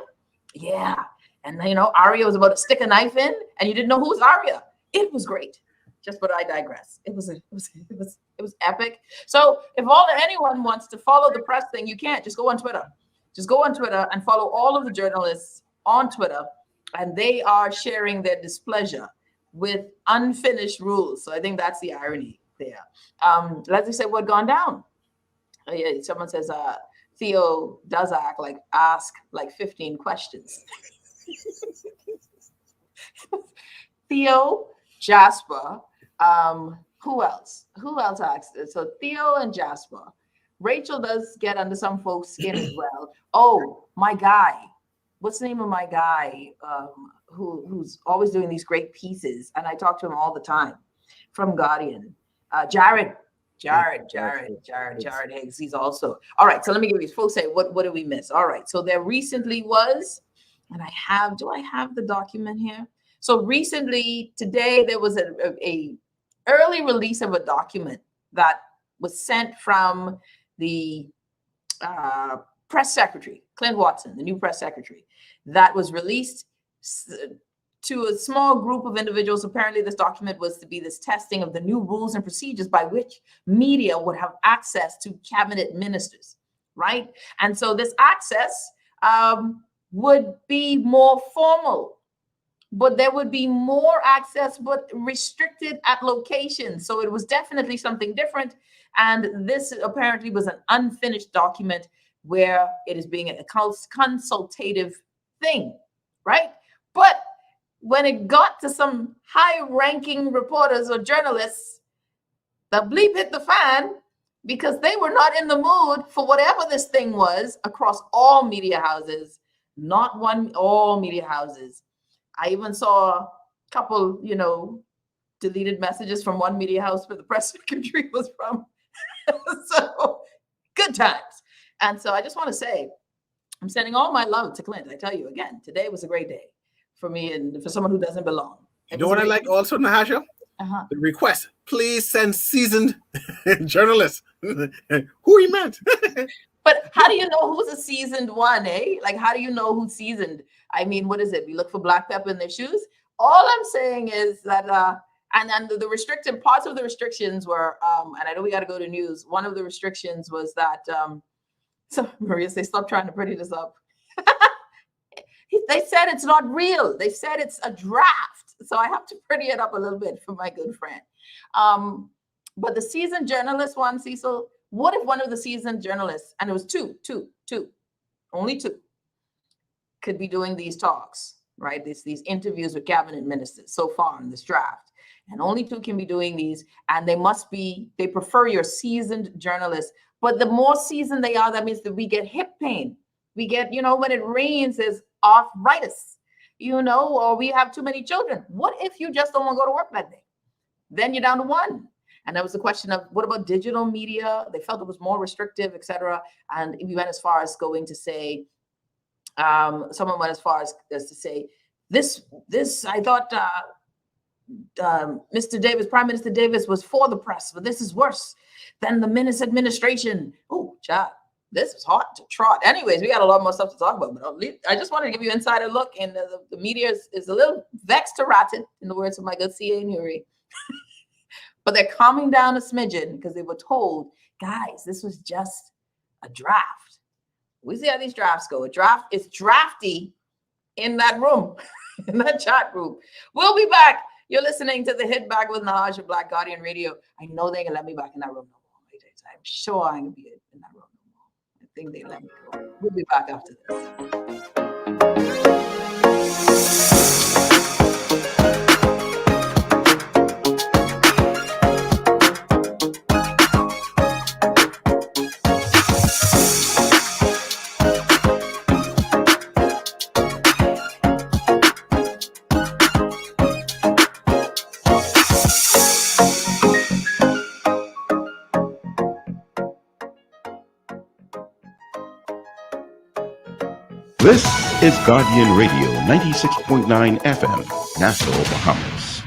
[SPEAKER 3] Yeah. And Arya was about to stick a knife in and you didn't know who was Arya. It was great. But I digress. It was epic. So if anyone wants to follow the press thing, you can't. Just go on Twitter. Just go on Twitter and follow all of the journalists on Twitter, and they are sharing their displeasure with unfinished rules. So I think that's the irony there. Leslie said, what gone down? Yeah, someone says, Theo does ask 15 questions. Theo, Jasper, who else asked it? So Theo and Jasper. Rachel does get under some folks' skin as well. Oh, my guy. What's the name of my guy who's always doing these great pieces? And I talk to him all the time from Guardian. Jared Higgs. He's also. All right. So let me give you, folks say, what did we miss? All right. So there recently was, and do I have the document here? So recently, today, there was a early release of a document that was sent from the press secretary, Clint Watson, the new press secretary, that was released to a small group of individuals. Apparently, this document was to be this testing of the new rules and procedures by which media would have access to cabinet ministers, right? And so this access would be more formal, but there would be more access, but restricted at locations. So it was definitely something different. And this apparently was an unfinished document where it is being a consultative thing, right? But when it got to some high-ranking reporters or journalists, the bleep hit the fan because they were not in the mood for whatever this thing was across all media houses, all media houses. I even saw a couple, deleted messages from one media house where the press secretary was from. So good times. And so I just want to say, I'm sending all my love to Clint. I tell you again, today was a great day for me and for someone who doesn't belong.
[SPEAKER 8] You know what I like also, Nahaja? The request, please send seasoned journalists. Who he meant.
[SPEAKER 3] But how do you know who's a seasoned one, eh? Like, how do you know who's seasoned? I mean, what is it? We look for black pepper in their shoes. All I'm saying is that, and then the restricted parts of the restrictions were, and I know we got to go to news. One of the restrictions was that, so Maria say, stop trying to pretty this up. They said it's not real. They said it's a draft. So I have to pretty it up a little bit for my good friend. But the seasoned journalist one, Cecil, what if one of the seasoned journalists, and it was only two, could be doing these talks, right? These interviews with cabinet ministers so far in this draft, and only two can be doing these, and they prefer your seasoned journalists. But the more seasoned they are, that means that we get hip pain. We get, when it rains, there's arthritis, or we have too many children. What if you just don't want to go to work that day? Then you're down to one. And there was the question of, what about digital media? They felt it was more restrictive, et cetera. And we went as far as going to say, someone went as far as to say, this, I thought Prime Minister Davis was for the press, but this is worse than the Minnis administration. Oh, child, this is hard to trot. Anyways, we got a lot more stuff to talk about, but I just want to give you an insider look, and the media is a little vexed to ratted, in the words of my good CA Newry. But they're calming down a smidgen because they were told, guys, this was just a draft. We see how these drafts go. A draft is drafty in that room, in that chat group. We'll be back. You're listening to the Hit Back with Nahaja, Black Guardian Radio. I know they ain't gonna let me back in that room no more. I'm sure I ain't gonna be in that room no more. I think they let me go. We'll be back after this.
[SPEAKER 12] This is Guardian Radio 96.9 FM, Nassau, Bahamas.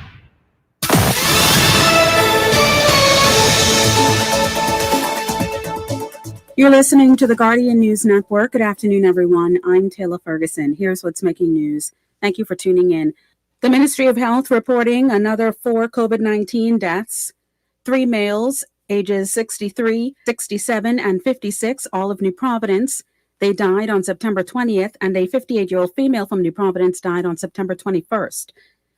[SPEAKER 6] You're listening to the Guardian News Network. Good afternoon, everyone. I'm Taylor Ferguson. Here's what's making news. Thank you for tuning in. The Ministry of Health reporting another 4 COVID-19 deaths. 3 males, ages 63, 67, and 56, all of New Providence. They died on September 20th, and a 58-year-old female from New Providence died on September 21st.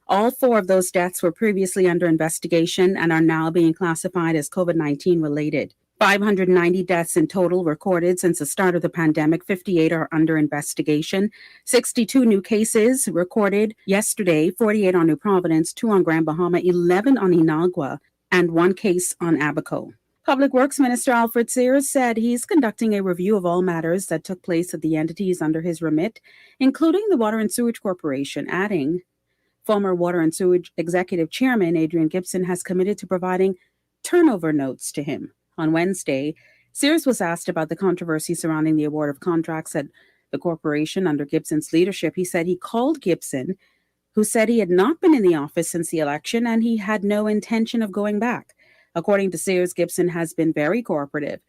[SPEAKER 6] All 4 of those deaths were previously under investigation and are now being classified as COVID-19 related. 590 deaths in total recorded since the start of the pandemic. 58 are under investigation. 62 new cases recorded yesterday, 48 on New Providence, 2 on Grand Bahama, 11 on Inagua, and 1 case on Abaco. Public Works Minister Alfred Sears said he's conducting a review of all matters that took place at the entities under his remit, including the Water and Sewage Corporation, adding, former Water and Sewage Executive Chairman Adrian Gibson has committed to providing turnover notes to him. On Wednesday, Sears was asked about the controversy surrounding the award of contracts at the corporation under Gibson's leadership. He said he called Gibson, who said he had not been in the office since the election and he had no intention of going back. According to Sears, Gibson has been very cooperative.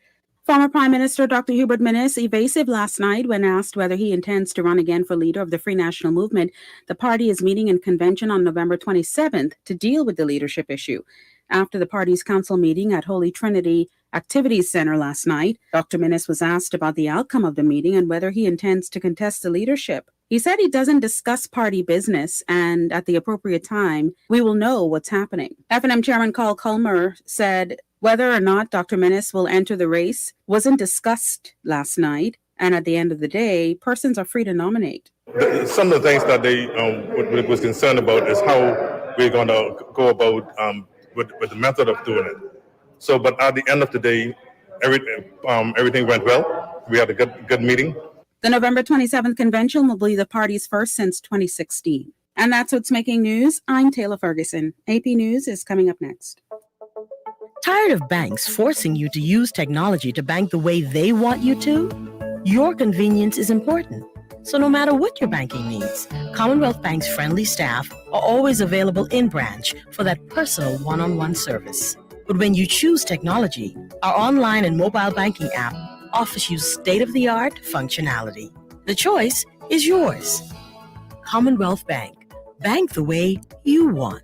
[SPEAKER 6] Former Prime Minister Dr. Hubert Minnis evasive last night when asked whether he intends to run again for leader of the Free National Movement. The party is meeting in convention on November 27th to deal with the leadership issue. After the party's council meeting at Holy Trinity Activities Center last night, Dr. Minnis was asked about the outcome of the meeting and whether he intends to contest the leadership. He said he doesn't discuss party business, and at the appropriate time, we will know what's happening. F&M Chairman Carl Culmer said whether or not Dr. Minnis will enter the race wasn't discussed last night, and at the end of the day, persons are free to nominate.
[SPEAKER 14] Some of the things that they was concerned about is how we're going to go about with the method of doing it. So, but at the end of the day, everything went well. We had a good meeting.
[SPEAKER 6] The November 27th convention will be the party's first since 2016. And that's what's making news. I'm Taylor Ferguson. AP News is coming up next.
[SPEAKER 15] Tired of banks forcing you to use technology to bank the way they want you to? Your convenience is important. So no matter what your banking needs, Commonwealth Bank's friendly staff are always available in branch for that personal one-on-one service. But when you choose technology, our online and mobile banking app offers you state-of-the-art functionality. The choice is yours. Commonwealth Bank. Bank the way you want.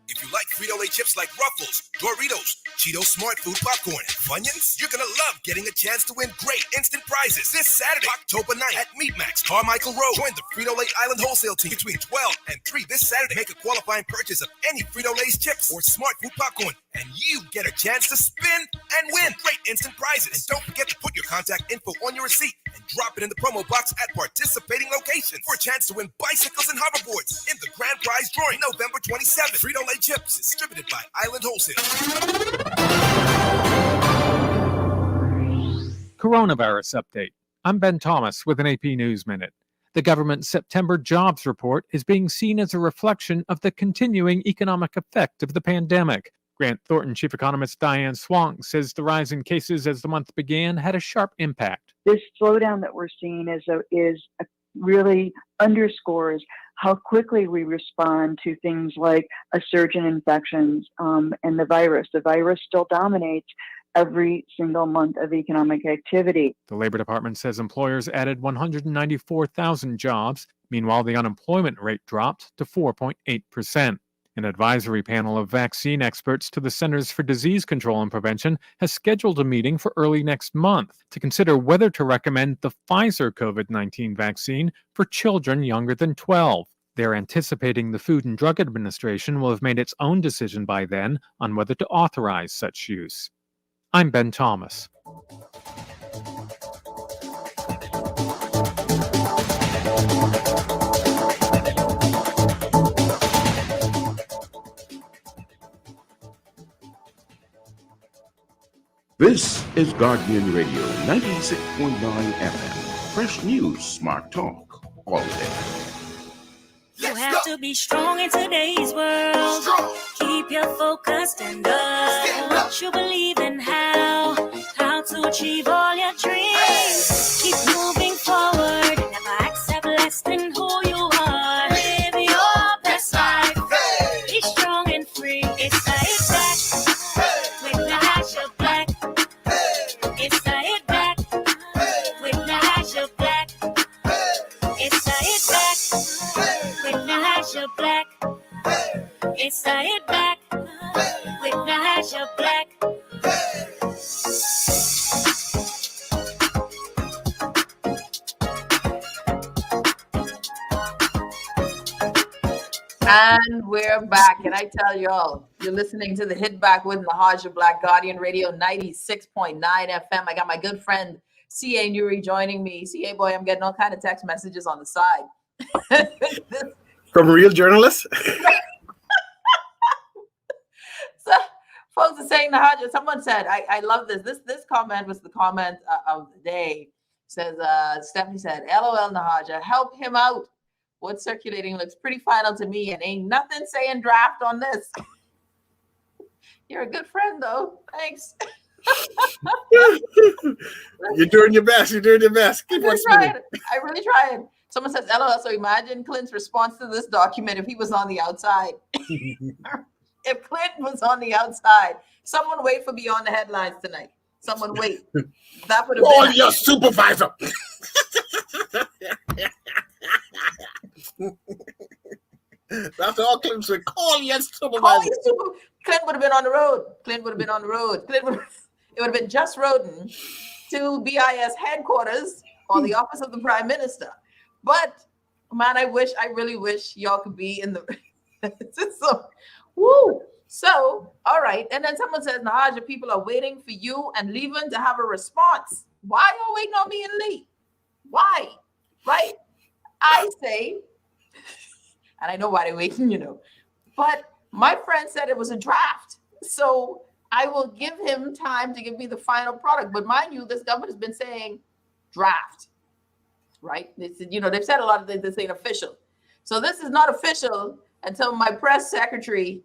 [SPEAKER 16] If you like Frito-Lay chips like Ruffles, Doritos, Cheetos Smart Food Popcorn, and Funyuns, you're gonna love getting a chance to win great instant prizes this Saturday, October 9th at Meat Max, Carmichael Road. Join the Frito-Lay Island Wholesale Team between 12 and 3 this Saturday. Make a qualifying purchase of any Frito-Lay's chips or Smart Food Popcorn, and you get a chance to spin and win great instant prizes. And don't forget to put your contact info on your receipt and drop it in the promo box at participating locations for a chance to win bicycles and hoverboards in the grand prize drawing November 27th. Frito-Lay chips, distributed by Island Wholesale.
[SPEAKER 17] Coronavirus update. I'm Ben Thomas with an AP News Minute. The government's September jobs report is being seen as a reflection of the continuing economic effect of the pandemic. Grant Thornton Chief Economist Diane Swank says the rise in cases as the month began had a sharp impact.
[SPEAKER 18] This slowdown that we're seeing really underscores how quickly we respond to things like a surge in infections and the virus. The virus still dominates every single month of economic activity.
[SPEAKER 17] The Labor Department says employers added 194,000 jobs. Meanwhile, the unemployment rate dropped to 4.8%. An advisory panel of vaccine experts to the Centers for Disease Control and Prevention has scheduled a meeting for early next month to consider whether to recommend the Pfizer COVID-19 vaccine for children younger than 12. They're anticipating the Food and Drug Administration will have made its own decision by then on whether to authorize such use. I'm Ben Thomas.
[SPEAKER 12] This is Guardian Radio 96.9 FM. Fresh news, smart talk, all day.
[SPEAKER 1] You have to be strong in today's world. Keep your focus and what you believe in, how to achieve all your dreams. Keep moving forward. Never accept less than who you are. Live your best life. Be strong and free. It's the Hit Back with Nahaja Black. It's the Hit Back with Nahaja Black. It's the Hit Back with Nahaja Black. It's the Hit Back with Nahaja Black.
[SPEAKER 3] And we're back. And I tell y'all, you're listening to the Hit Back with Nahaja Black, Guardian Radio 96.9 FM. I got my good friend C.A. Newry joining me. C.A. boy, I'm getting all kind of text messages on the side.
[SPEAKER 8] From real journalists?
[SPEAKER 3] So, folks are saying, Nahaja, someone said, I love this. This comment was the comment of the day. Says, Stephanie said, LOL, Nahaja, help him out. What's circulating looks pretty final to me, and ain't nothing saying draft on this. You're a good friend, though. Thanks.
[SPEAKER 8] You're doing your best. You're doing your best. Keep on spinning.
[SPEAKER 3] I really tried. Someone says, LOL, so imagine Clint's response to this document if he was on the outside. If Clint was on the outside. Someone wait for Beyond the Headlines tonight. Someone wait. That would have
[SPEAKER 8] Call
[SPEAKER 3] been
[SPEAKER 8] your supervisor. That's all Clint said. Call your supervisor.
[SPEAKER 3] Clint would have been on the road. It would have been just Roden to BIS headquarters or the office of the Prime Minister. But man, I really wish y'all could be in the woo. So, all right. And then someone says, Nahaja, people are waiting for you and leaving to have a response. Why are you waiting on me and Lee? Why? Right? I say, and I know why they're waiting, but my friend said it was a draft. So I will give him time to give me the final product. But mind you, this government has been saying draft, right? They've said a lot of things. This ain't official. So this is not official until my press secretary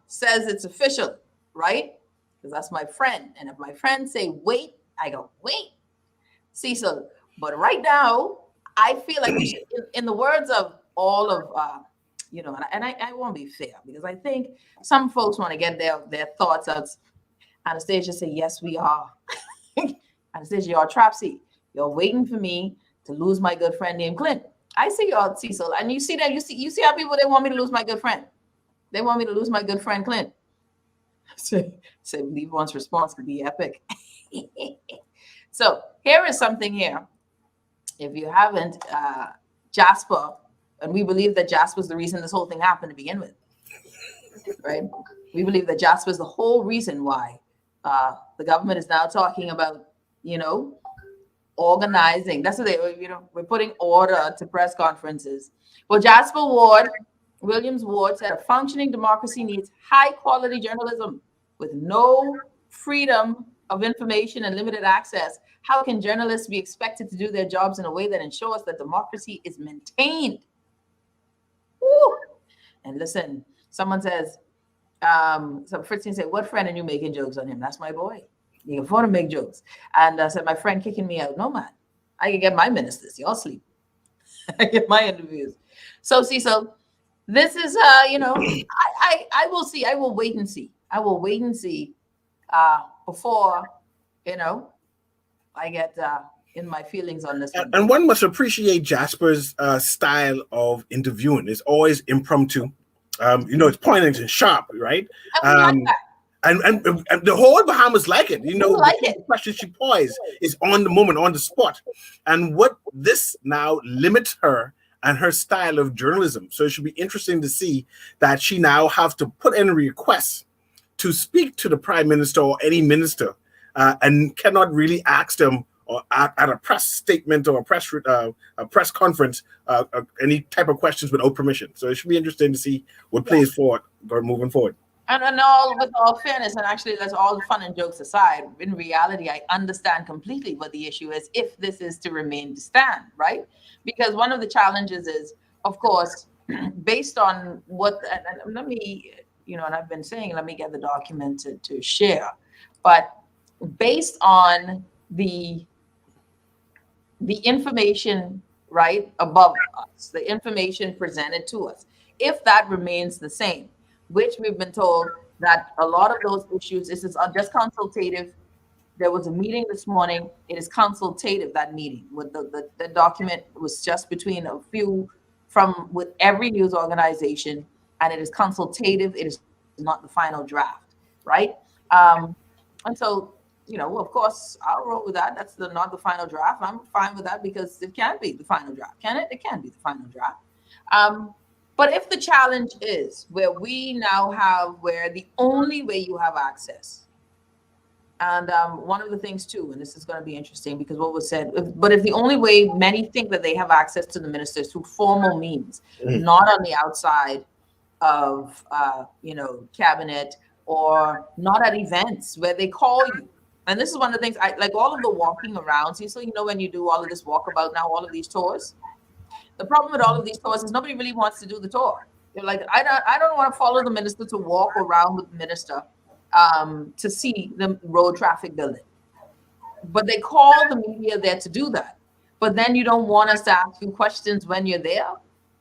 [SPEAKER 3] says it's official, right? Because that's my friend. And if my friend say, wait, I go, wait. Cecil. But right now, I feel like we should, in the words of all of, and I won't be fair because I think some folks want to get their thoughts out. Anastasia said, yes, we are. Anastasia, you're trapsy. You're waiting for me to lose my good friend named Clint. I see y'all, Cecil, and you see that you see how people, they want me to lose my good friend. They want me to lose my good friend Clint. So Lee wants response to be epic. So here is something here. If you haven't, Jasper, and we believe that Jasper's the reason this whole thing happened to begin with, right? We believe that Jasper's the whole reason why the government is now talking about, organizing. That's what they, we're putting order to press conferences. Well, Jasper Williams Ward said a functioning democracy needs high quality journalism with no freedom of information and limited access. How can journalists be expected to do their jobs in a way that ensures that democracy is maintained? Woo. And listen, someone says, so Fritzine said, what friend are you making jokes on him? That's my boy. You can afford to make jokes. And I said, my friend kicking me out. No, man. I can get my ministers. Y'all sleep. I get my interviews. So this is, I will see. I will wait and see. I will wait and see before, I get in my feelings on this one.
[SPEAKER 8] And one must appreciate Jasper's style of interviewing. It's always impromptu. It's poignant and sharp, right? And the whole Bahamas like it. The question she posed is on the moment, on the spot. And what this now limits her and her style of journalism. So it should be interesting to see that she now have to put in a request to speak to the prime minister or any minister and cannot really ask them or at a press statement or a press conference any type of questions without permission. So it should be interesting to see what plays forward or moving forward.
[SPEAKER 3] And with all fairness, and actually that's all fun and jokes aside, in reality, I understand completely what the issue is if this is to remain to stand, right? Because one of the challenges is, of course, based on what, and let me, and I've been saying, let me get the document to share, but based on the information, right, above us, the information presented to us, if that remains the same, which we've been told that a lot of those issues, this is just consultative. There was a meeting this morning. It is consultative, that meeting. With the document was just between a few with every news organization, and it is consultative. It is not the final draft, right? And so, of course, I'll roll with that. That's not the final draft. I'm fine with that because it can be the final draft. Can it? It can be the final draft. But if the challenge is where we now have where the only way you have access, and one of the things too, and this is going to be interesting because what was said, but if the only way many think that they have access to the ministers through formal means, not on the outside of, cabinet or not at events where they call you. And this is one of the things I like all of the walking around. So, when you do all of this walkabout now, all of these tours, the problem with all of these tours is nobody really wants to do the tour. They're like, I don't want to follow the minister to walk around with the minister to see the road traffic building. But they call the media there to do that. But then you don't want us to ask you questions when you're there,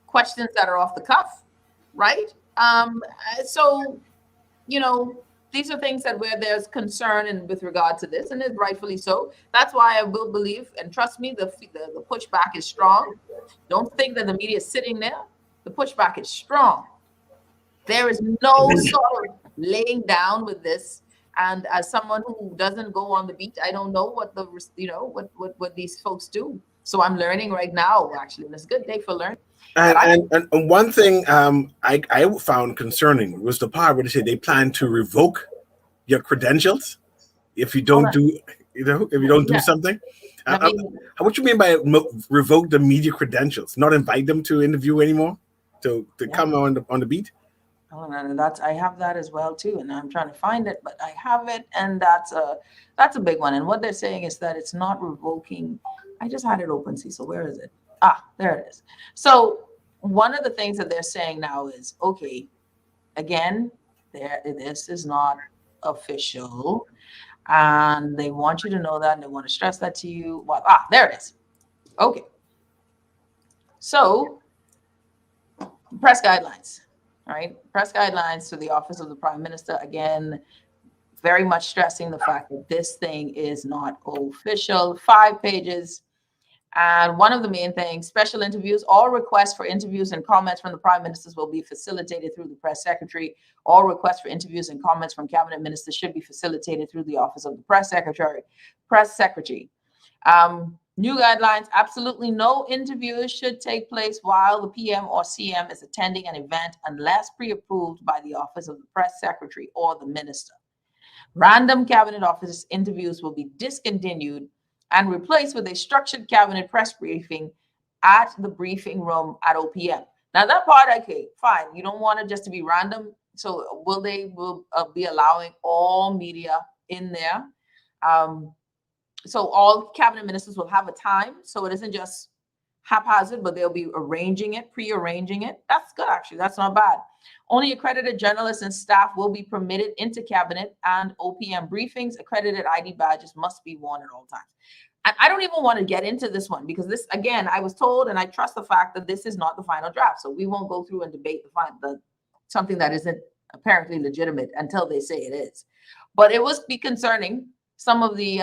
[SPEAKER 3] questions that are off the cuff, right? So, these are things that where there's concern and with regard to this, and it's rightfully so. That's why I will believe, and trust me, the pushback is strong. Don't think that the media is sitting there. The pushback is strong. There is no sort of laying down with this. And as someone who doesn't go on the beat, I don't know what what these folks do. So I'm learning right now, actually, and it's a good day for learning.
[SPEAKER 8] And one thing I found concerning was the part where they said they plan to revoke your credentials if you don't do, do something. What you mean by revoke the media credentials? Not invite them to interview anymore, to come on the beat?
[SPEAKER 3] Oh, and I have that as well too, and I'm trying to find it, but I have it, and that's a big one. And what they're saying is that it's not revoking. I just had it open, Cecil. Where is it? There it is. So one of the things that they're saying now is, okay, again, this is not official, and they want you to know that, and they want to stress that to you. Well, there it is. Okay. So press guidelines, right? Press guidelines to the Office of the Prime Minister. Again, very much stressing the fact that this thing is not official. 5 pages. And one of the main things, special interviews, all requests for interviews and comments from the prime ministers will be facilitated through the press secretary. All requests for interviews and comments from cabinet ministers should be facilitated through the office of the press secretary. New guidelines, absolutely no interviews should take place while the PM or CM is attending an event unless pre-approved by the office of the press secretary or the minister. Random cabinet office interviews will be discontinued and replaced with a structured cabinet press briefing at the briefing room at OPM. Now that part, okay, fine. You don't want it just to be random. So will be allowing all media in there? So all cabinet ministers will have a time. So it isn't just haphazard, but they'll be arranging it, pre-arranging it. That's good, actually. That's not bad. Only accredited journalists and staff will be permitted into cabinet and OPM briefings. Accredited ID badges must be worn at all times. And I don't even want to get into this one because this, again, I was told, and I trust the fact that this is not the final draft. So we won't go through and debate something that isn't apparently legitimate until they say it is. But it will be concerning some of the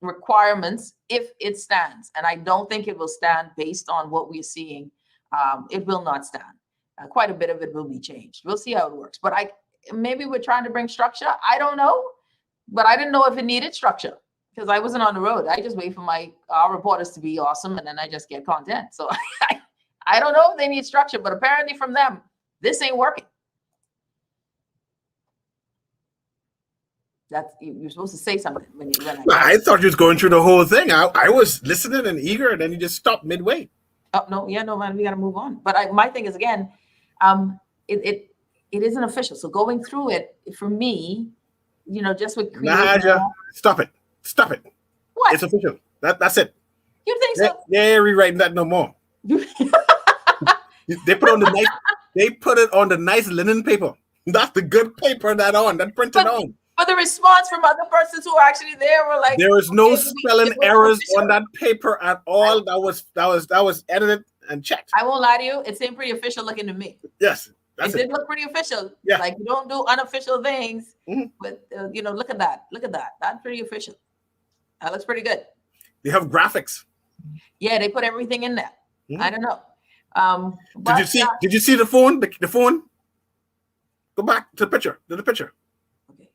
[SPEAKER 3] requirements if it stands. And I don't think it will stand based on what we're seeing. It will not stand. Quite a bit of it will be changed. We'll see how it works. But maybe we're trying to bring structure. I don't know. But I didn't know if it needed structure because I wasn't on the road. I just wait for our reporters to be awesome and then I just get content. So I don't know if they need structure, but apparently from them, this ain't working. You're supposed to say something when
[SPEAKER 8] I thought you was going through the whole thing. I was listening and eager, and then you just stopped midway.
[SPEAKER 3] Oh no, man, we got to move on. But my thing is again, it isn't official. So going through it for me, just with
[SPEAKER 8] Nahaja, stop it. What? It's official. That's it.
[SPEAKER 3] You think so?
[SPEAKER 8] They're rewriting that no more. They put it on the nice linen paper. That's the good paper that printed on.
[SPEAKER 3] But the response from other persons who were actually there were like,
[SPEAKER 8] there is no spelling errors on that paper at all. That was edited and checked.
[SPEAKER 3] I won't lie to you. It seemed pretty official looking to me.
[SPEAKER 8] Yes.
[SPEAKER 3] It did look pretty official.
[SPEAKER 8] Yeah.
[SPEAKER 3] Like you don't do unofficial things. But look at that. That's pretty official. That looks pretty good.
[SPEAKER 8] They have graphics.
[SPEAKER 3] Yeah, they put everything in there. I don't know.
[SPEAKER 8] Did you see the phone? The phone? Go back to the picture. Okay.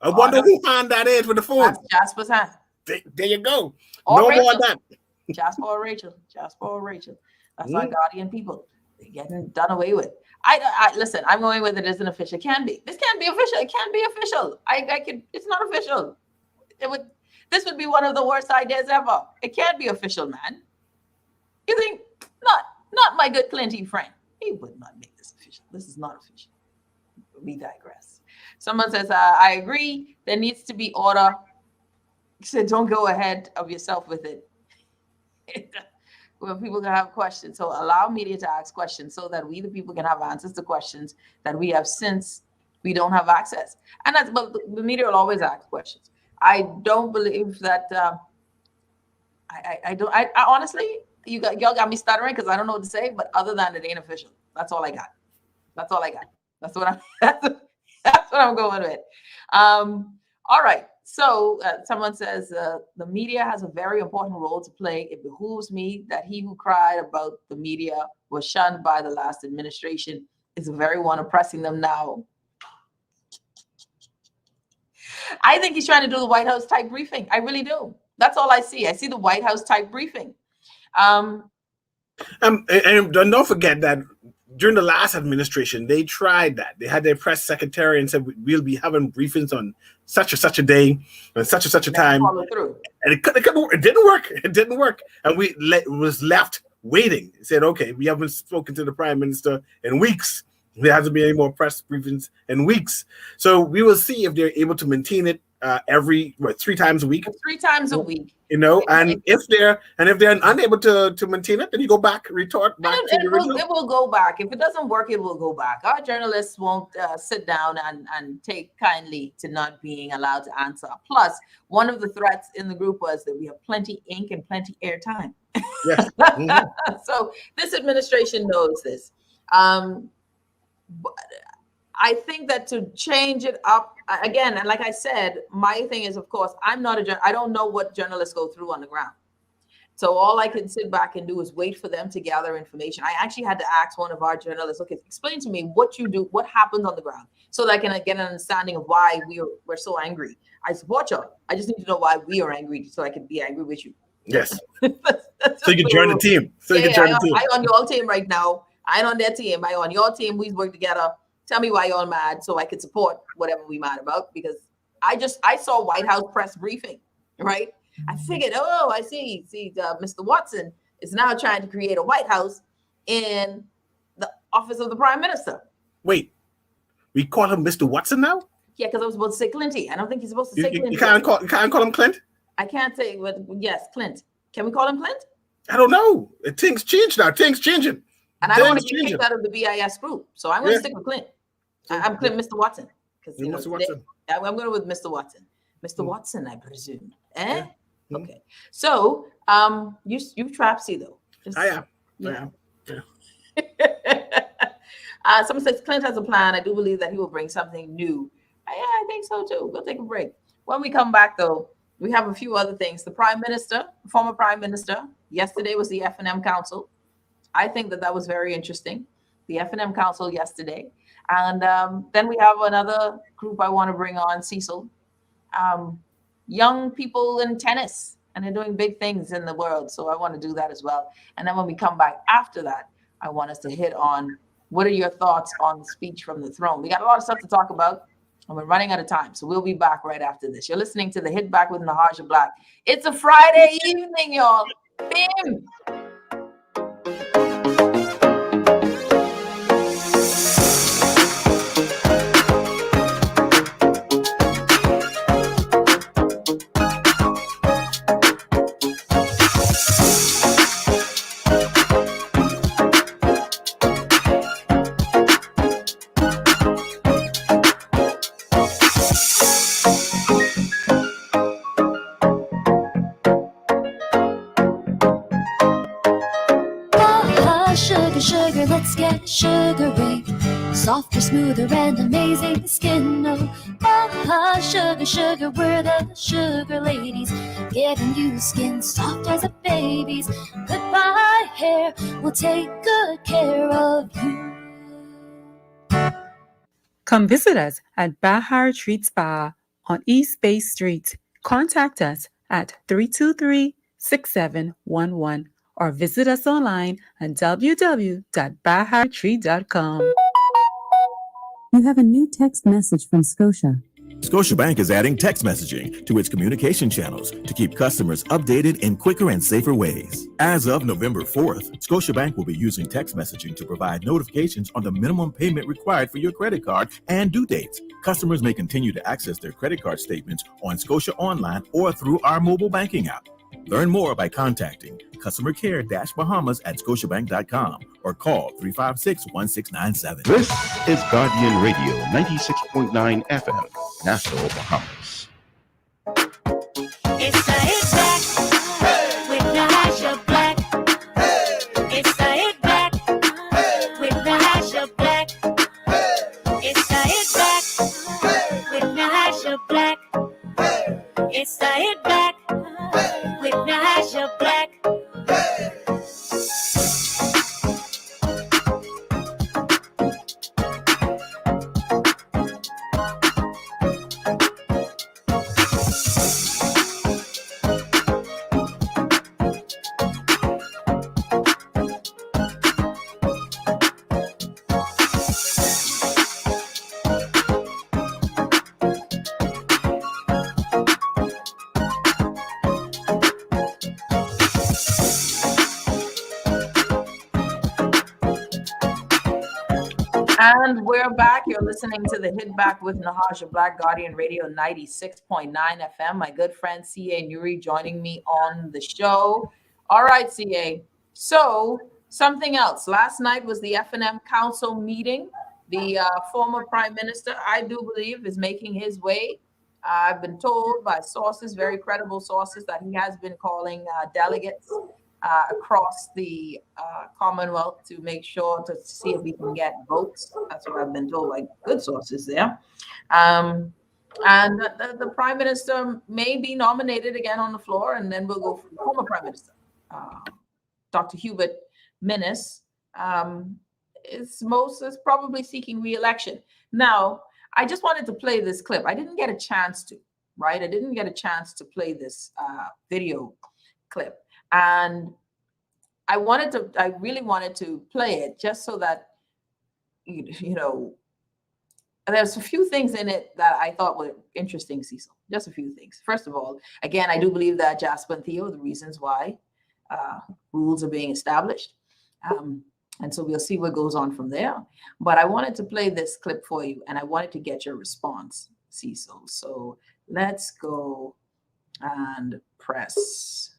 [SPEAKER 8] I wonder who hand that is with the phone.
[SPEAKER 3] That's Jasper's hand.
[SPEAKER 8] There you go.
[SPEAKER 3] Or
[SPEAKER 8] no
[SPEAKER 3] Rachel.
[SPEAKER 8] more of that.
[SPEAKER 3] Jasper or Rachel. That's our guardian people. They're getting done away with. I listen, I'm going with it as an official. It can be. This can't be official. It can't be official. It's not official. This would be one of the worst ideas ever. It can't be official, man. You think, not my good Clinty friend. He would not make this official. This is not official. We digress. Someone says, I agree. There needs to be order. He said, don't go ahead of yourself with it. When people can have questions. So allow media to ask questions so that we, the people, can have answers to questions that we have since we don't have access. And but the media will always ask questions. I don't believe that. I honestly, y'all got me stuttering because I don't know what to say. But other than it ain't official. That's all I got. That's what I'm going with. All right. So someone says the media has a very important role to play. It behooves me that he who cried about the media was shunned by the last administration is the very one oppressing them now. I think he's trying to do the White House type briefing. I really do. That's all I see. I see the White House type briefing. And
[SPEAKER 8] don't forget that during the last administration, they tried that. They had their press secretary and said, we'll be having briefings on such a day and such a time. And it didn't work. It didn't work. And we was left waiting. It said, okay, we haven't spoken to the prime minister in weeks. There hasn't been any more press briefings in weeks. So we will see if they're able to maintain it every 3 times a week.
[SPEAKER 3] 3 times a week.
[SPEAKER 8] And if they're unable to maintain it, then you go back, retort back to the original.
[SPEAKER 3] It will go back. If it doesn't work, it will go back. Our journalists won't sit down and take kindly to not being allowed to answer. Plus, one of the threats in the group was that we have plenty ink and plenty airtime.
[SPEAKER 8] Yes.
[SPEAKER 3] So this administration knows this. I think that to change it up again, and like I said, my thing is, of course, I don't know what journalists go through on the ground. So all I can sit back and do is wait for them to gather information. I actually had to ask one of our journalists, okay, explain to me what you do, what happens on the ground, so that I can get an understanding of why we're so angry. I support y'all. I just need to know why we are angry so I can be angry with you.
[SPEAKER 8] Yes.
[SPEAKER 3] That's
[SPEAKER 8] So you can join the team. So you can join the team.
[SPEAKER 3] I on your team right now. I on their team. I on your team. We work together. Tell me why y'all mad so I can support whatever we mad about, because I saw White House press briefing, right? I figured, I see, Mr. Watson is now trying to create a White House in the office of the Prime Minister.
[SPEAKER 8] Wait, we call him Mr. Watson now?
[SPEAKER 3] Yeah, because I was supposed to say Clinty. I don't think he's supposed to say Clinty.
[SPEAKER 8] You can't call him Clint?
[SPEAKER 3] I can't say, but yes, Clint. Can we call him Clint?
[SPEAKER 8] I don't know. Things change now. Things changing.
[SPEAKER 3] And I don't want to be kicked out of the BIS group, so I'm going to stick with Clint. I'm Clint, Mr. Watson. Because
[SPEAKER 8] Mr. Watson.
[SPEAKER 3] I'm going with Mr. Watson. Mr. Watson, I presume. Eh? Yeah. Okay. So, you've Trapsy though.
[SPEAKER 8] I am. Yeah.
[SPEAKER 3] Someone says Clint has a plan. I do believe that he will bring something new. Yeah, I think so too. We'll take a break. When we come back though, we have a few other things. The former Prime Minister, yesterday was the F&M Council. I think that was very interesting. The F&M Council yesterday. And then we have another group I want to bring on, Cecil. Young people in tennis, and they're doing big things in the world. So I want to do that as well. And then when we come back after that, I want us to hit on what are your thoughts on the speech from the throne. We got a lot of stuff to talk about, and we're running out of time. So we'll be back right after this. You're listening to the Hit Back with Nahaja Black. It's a Friday evening, y'all. Bim!
[SPEAKER 1] Sugar, let's get sugary. Softer, smoother, and amazing skin. Oh, sugar, we're the sugar ladies. Giving you skin soft as a baby's. Goodbye, hair, we'll take good care of you.
[SPEAKER 6] Come visit us at Bahar Treat Spa on East Bay Street. Contact us at 323-6711 or visit us online at www.bahartree.com.
[SPEAKER 19] You have a new text message from Scotia.
[SPEAKER 7] Scotiabank is adding text messaging to its communication channels to keep customers updated in quicker and safer ways. As of November 4th, Scotiabank will be using text messaging to provide notifications on the minimum payment required for your credit card and due dates. Customers may continue to access their credit card statements on Scotia Online or through our mobile banking app. Learn more by contacting customer care-bahamas at scotiabank.com or call 356-1697.
[SPEAKER 12] This is Guardian Radio 96.9 FM, Nassau, Bahamas.
[SPEAKER 1] It's the Hit Back with Nahaja Black. It's the Hit Back with Nahaja Black. It's the Hit Back with Nahaja Black. It's the Hit Back with Nahaja Black.
[SPEAKER 3] And we're back. You're listening to the Hit Back with Nahaja Black, Guardian Radio 96.9 FM. My good friend CA Newry joining me on the show. All right, CA. So something else. Last night was the F&M Council meeting. The former Prime Minister, I do believe, is making his way. I've been told by sources, very credible sources, that he has been calling delegates across the Commonwealth to make sure to see if we can get votes. That's what I've been told by good sources there. And the Prime Minister may be nominated again on the floor, and then we'll go for the former Prime Minister, Dr. Hubert Minnis, is probably seeking re-election. Now, I just wanted to play this clip. I didn't get a chance to, right? I didn't get a chance to play this video clip. And I really wanted to play it just so that, you know, there's a few things in it that I thought were interesting, Cecil. Just a few things. First of all, again, I do believe that Jasper and Theo are the reasons why rules are being established. And so we'll see what goes on from there. But I wanted to play this clip for you, and I wanted to get your response, Cecil. So let's go and press.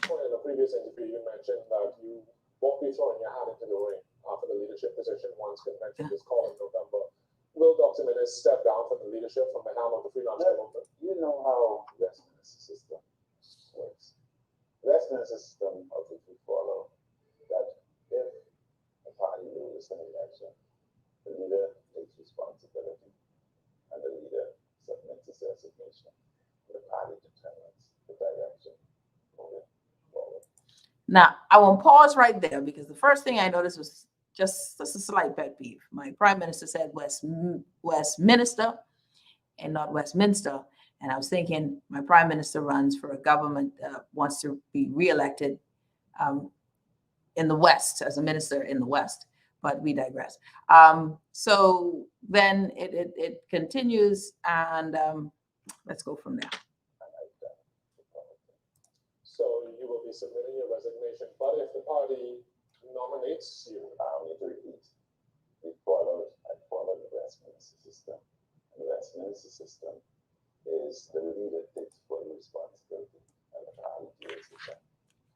[SPEAKER 20] In a previous interview, you mentioned that you won't be throwing your hat into the ring for the leadership position once convention is called in November. Will Dr. Minnis step down from the leadership, from the helm of the freelance movement? You know how the Westminster system works. The Westminster system of which we follow, that if a party loses an election, the leader takes responsibility and the leader submits his resignation. The party determines the direction moving forward.
[SPEAKER 3] Now, I will pause right there because the first thing I noticed was just a slight pet peeve. My Prime Minister said Westminster and not Westminster. And I was thinking my Prime Minister runs for a government that wants to be reelected in the West, as a minister in the West, but we digress. So then it continues, and let's go from there.
[SPEAKER 20] So you will be submitting your resignation, but if the party nominates you,
[SPEAKER 21] I need to repeat, I follow the Westminster system. And the Westminster system is the leader takes full responsibility and the party deals with that.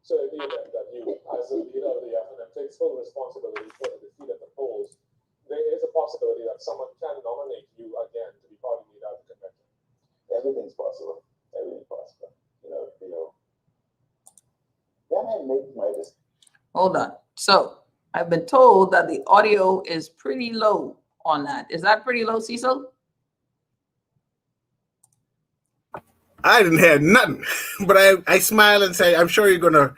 [SPEAKER 20] So in the event that you, as the leader of the FNM, takes full responsibility for the defeat at the polls, there is a possibility that someone can nominate you again to be party leader at the convention.
[SPEAKER 21] Everything's possible. Everything's possible. Then I make my decision.
[SPEAKER 3] Hold on. So I've been told that the audio is pretty low on that. Is that pretty low, Cecil?
[SPEAKER 8] I didn't hear nothing, but I smile and say, I'm sure you're gonna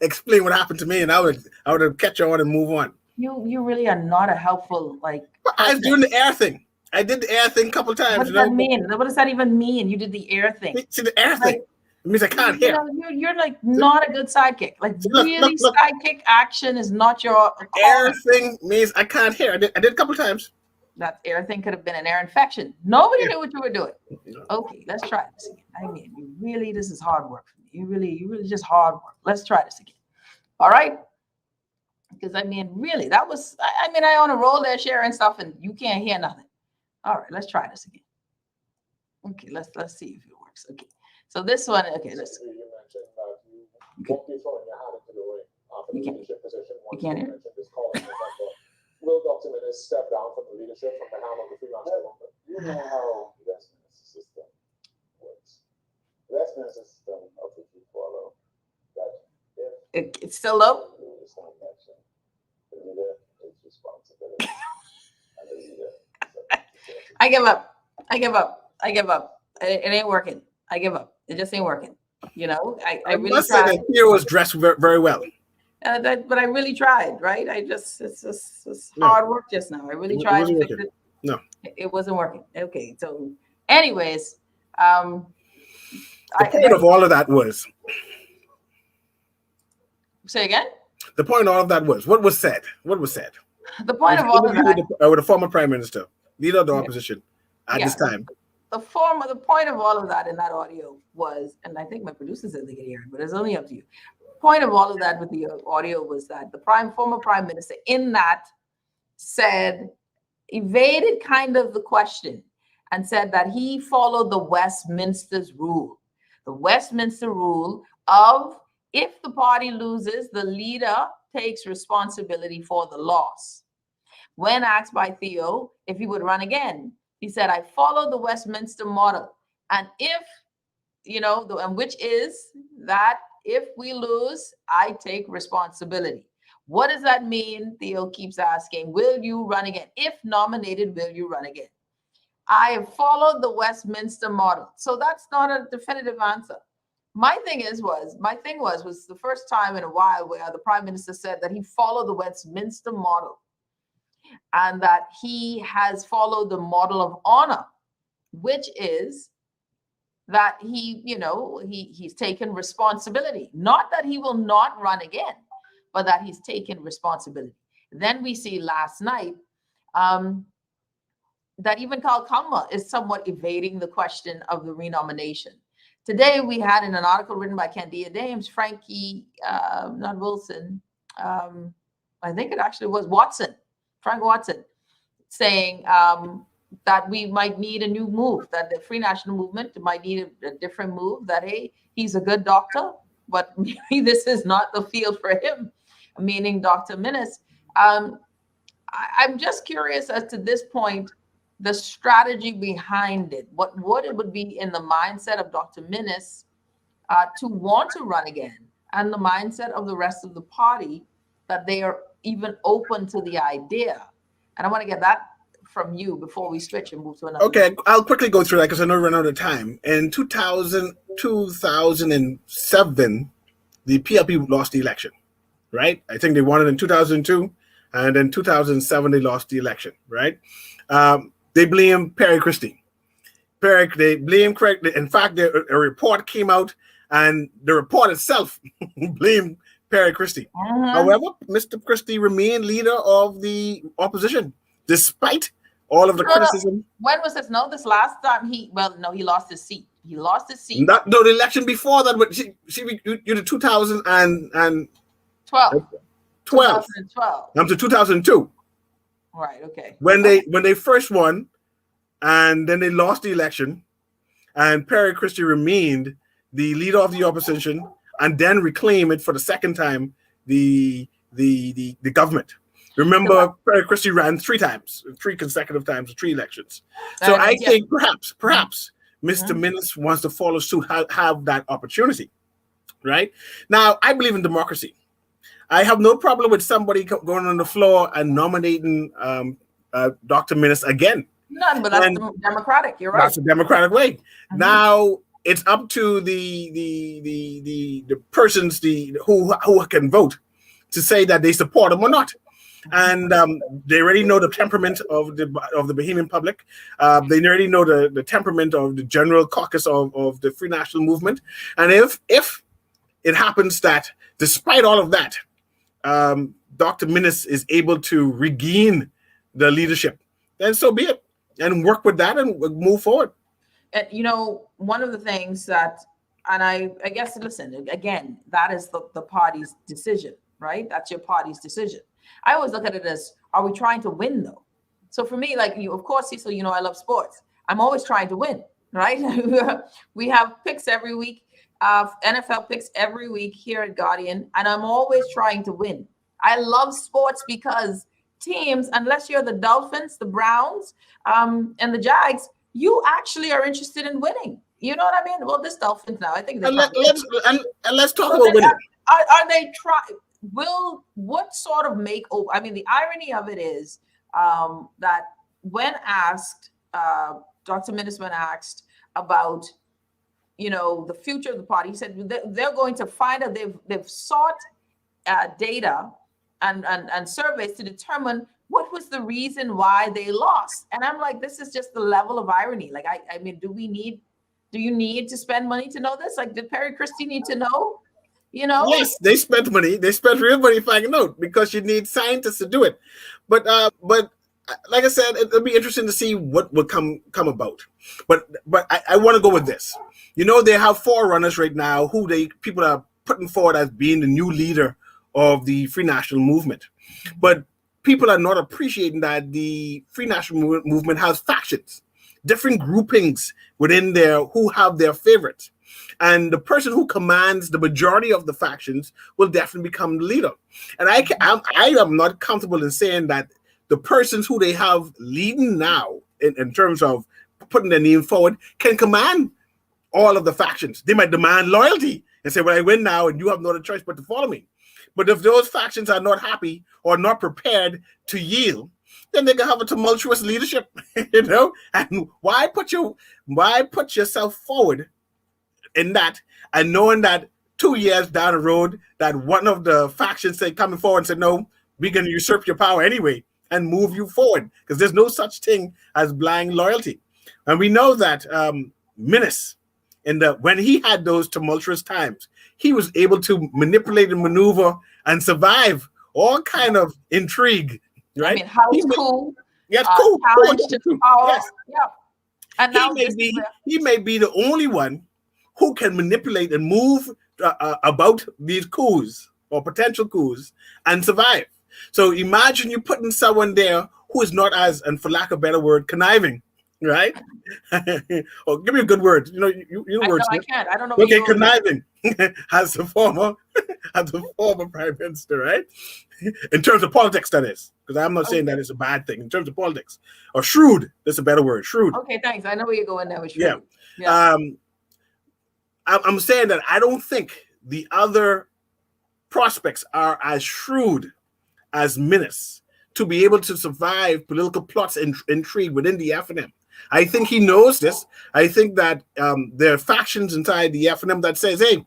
[SPEAKER 8] explain what happened to me, and I would catch on and move on.
[SPEAKER 3] You really are not a helpful
[SPEAKER 8] I was doing the air thing. I did the air thing a couple times.
[SPEAKER 3] What does that mean? What does that even mean? You did the air thing.
[SPEAKER 8] See, the air thing. It means I can't hear.
[SPEAKER 3] You're like not a good sidekick. Like really, sidekick action is not your
[SPEAKER 8] air thing means I can't hear. I did a couple times.
[SPEAKER 3] That air thing could have been an air infection. Nobody knew what you were doing. Okay, let's try this again. I mean, this is hard work for me. You really just hard work. Let's try this again. All right? Because really, that was, I on a roll there sharing stuff and you can't hear nothing. All right, let's try this again. Okay, let's see if it works. Okay. So this one, okay, let's.
[SPEAKER 20] You mentioned that you won't be throwing your hat into the ring for the leadership position once the convention is called in November. Will Dr. Minnis step down from the leadership, from the helm of the freelance movement?
[SPEAKER 21] You know how the Westminster system works. The Westminster system of which we follow, that if
[SPEAKER 3] it's still low.
[SPEAKER 21] The leader takes responsibility and the leader.
[SPEAKER 3] I give up. It ain't working. I give up. It just ain't working. I really tried.
[SPEAKER 8] Say that Theo was dressed very well.
[SPEAKER 3] But I really tried, right? It's hard work just now. I really tried to fix it.
[SPEAKER 8] No.
[SPEAKER 3] It wasn't working. Okay. So anyways,
[SPEAKER 8] the point of all of that was.
[SPEAKER 3] Say again?
[SPEAKER 8] The point of all of that was, what was said?
[SPEAKER 3] The point of all of that.
[SPEAKER 8] With the former Prime Minister, leader of the opposition at this time.
[SPEAKER 3] The point of all of that in that audio was, and I think my producer said they could hear it, but it's only up to you. Point of all of that with the audio was that the former Prime Minister in that evaded kind of the question and said that he followed the Westminster's rule. The Westminster rule of if the party loses, the leader takes responsibility for the loss. When asked by Theo if he would run again, he said, I followed the Westminster model. And if, and which is that if we lose, I take responsibility. What does that mean? Theo keeps asking, will you run again? If nominated, will you run again? I have followed the Westminster model. So that's not a definitive answer. My thing was the first time in a while where the Prime Minister said that he followed the Westminster model and that he has followed the model of honor, which is that he's taken responsibility. Not that he will not run again, but that he's taken responsibility. Then we see last night that even Carl Kalma is somewhat evading the question of the renomination. Today, we had in an article written by Candia Dames, Frankie, not Wilson, I think it actually was Frank Watson, saying that we might need a new move, that the Free National Movement might need a different move, that, hey, he's a good doctor, but maybe this is not the field for him, meaning Dr. Minnis. I'm just curious as to this point, the strategy behind it, what it would be in the mindset of Dr. Minnis to want to run again, and the mindset of the rest of the party that they are even open to the idea. And I want to get that from you before we switch and move to another.
[SPEAKER 8] Okay, I'll quickly go through that because I know we're running out of time. In 2007, the PLP lost the election, right? I think they won it in 2002, and then 2007 they lost the election, right? They blame Perry Christie. They blame Craig. In fact, a report came out, and the report itself blamed Perry Christie. However, Mr. Christie remained leader of the opposition, despite all of the criticism.
[SPEAKER 3] When was this? No, this last time he lost his seat. He lost his seat.
[SPEAKER 8] No, the election before that, but you the 2012.
[SPEAKER 3] 2012.
[SPEAKER 8] Up to 2002.
[SPEAKER 3] Right. Okay.
[SPEAKER 8] When they first won, and then they lost the election, and Perry Christie remained the leader of the opposition, and then reclaimed it for the second time the government. Remember, Perry Christie ran three consecutive times, 3 elections. So I think perhaps Mr. Minnis wants to follow suit, have that opportunity, right? Now, I believe in democracy. I have no problem with somebody going on the floor and nominating Dr. Minnis again.
[SPEAKER 3] None, but that's democratic. You're right.
[SPEAKER 8] That's a democratic way. Now it's up to the persons who can vote to say that they support him or not. And they already know the temperament of the Bahamian public. They already know the temperament of the general caucus of the Free National Movement. And if it happens that, despite all of that, Dr. Minnis is able to regain the leadership, then so be it, and work with that and move forward.
[SPEAKER 3] And one of the things that, and I guess, listen, again, that is the party's decision, right? That's your party's decision. I always look at it as, are we trying to win though? So for me, like you, of course, Cecil, I love sports. I'm always trying to win, right? We have picks every week. NFL picks every week here at Guardian, and I'm always trying to win. I love sports because teams, unless you're the Dolphins, the Browns, and the Jags, you actually are interested in winning. You know what I mean? Well, this Dolphins now, I think.
[SPEAKER 8] Let's talk about winning.
[SPEAKER 3] Are they trying? What sort of makeover? I mean, the irony of it is that when asked, Dr. Minnis, when asked about the future of the party, he said they're going to find out. They've sought data and surveys to determine what was the reason why they lost. And I'm like, this is just the level of irony. Like, I mean, do you need to spend money to know this? Like, did Perry Christie need to know?
[SPEAKER 8] Yes, they spent money. They spent real money, if I can note, because you need scientists to do it. But like I said, it'll be interesting to see what will come about. But I want to go with this. They have 4 runners right now who people are putting forward as being the new leader of the Free National Movement. But people are not appreciating that the Free National Movement has factions, different groupings within there who have their favorites. And the person who commands the majority of the factions will definitely become the leader. And I am not comfortable in saying that the persons who they have leading now in terms of putting their name forward can command all of the factions. They might demand loyalty and say, well, I win now and you have no other choice but to follow me. But if those factions are not happy or not prepared to yield, then they can have a tumultuous leadership, And why put yourself forward in that, and knowing that 2 years down the road that one of the factions say coming forward and say, no, we're going to usurp your power anyway and move you forward, because there's no such thing as blind loyalty. And we know that Minnis, when he had those tumultuous times, he was able to manipulate and maneuver and survive all kind of intrigue, right?
[SPEAKER 3] I mean, House coup.
[SPEAKER 8] Yes, cool.
[SPEAKER 3] Challenge to power.
[SPEAKER 8] Yes.
[SPEAKER 3] Yeah. And now
[SPEAKER 8] he may be the only one who can manipulate and move about these coups or potential coups and survive. So imagine you putting someone there who is not as, and for lack of a better word, conniving, right? Oh, give me a good word. You words.
[SPEAKER 3] I can't. I don't know.
[SPEAKER 8] Okay, conniving as the former prime minister, right? In terms of politics, that is, because I'm not saying that it's a bad thing. In terms of politics, or shrewd, that's a better word. Shrewd.
[SPEAKER 3] Okay, thanks. I know where you're going there with shrewd.
[SPEAKER 8] Yeah. I'm saying that I don't think the other prospects are as shrewd as Minnis to be able to survive political plots and intrigue within the FNM. I think he knows this. I think that there are factions inside the FNM that says, hey,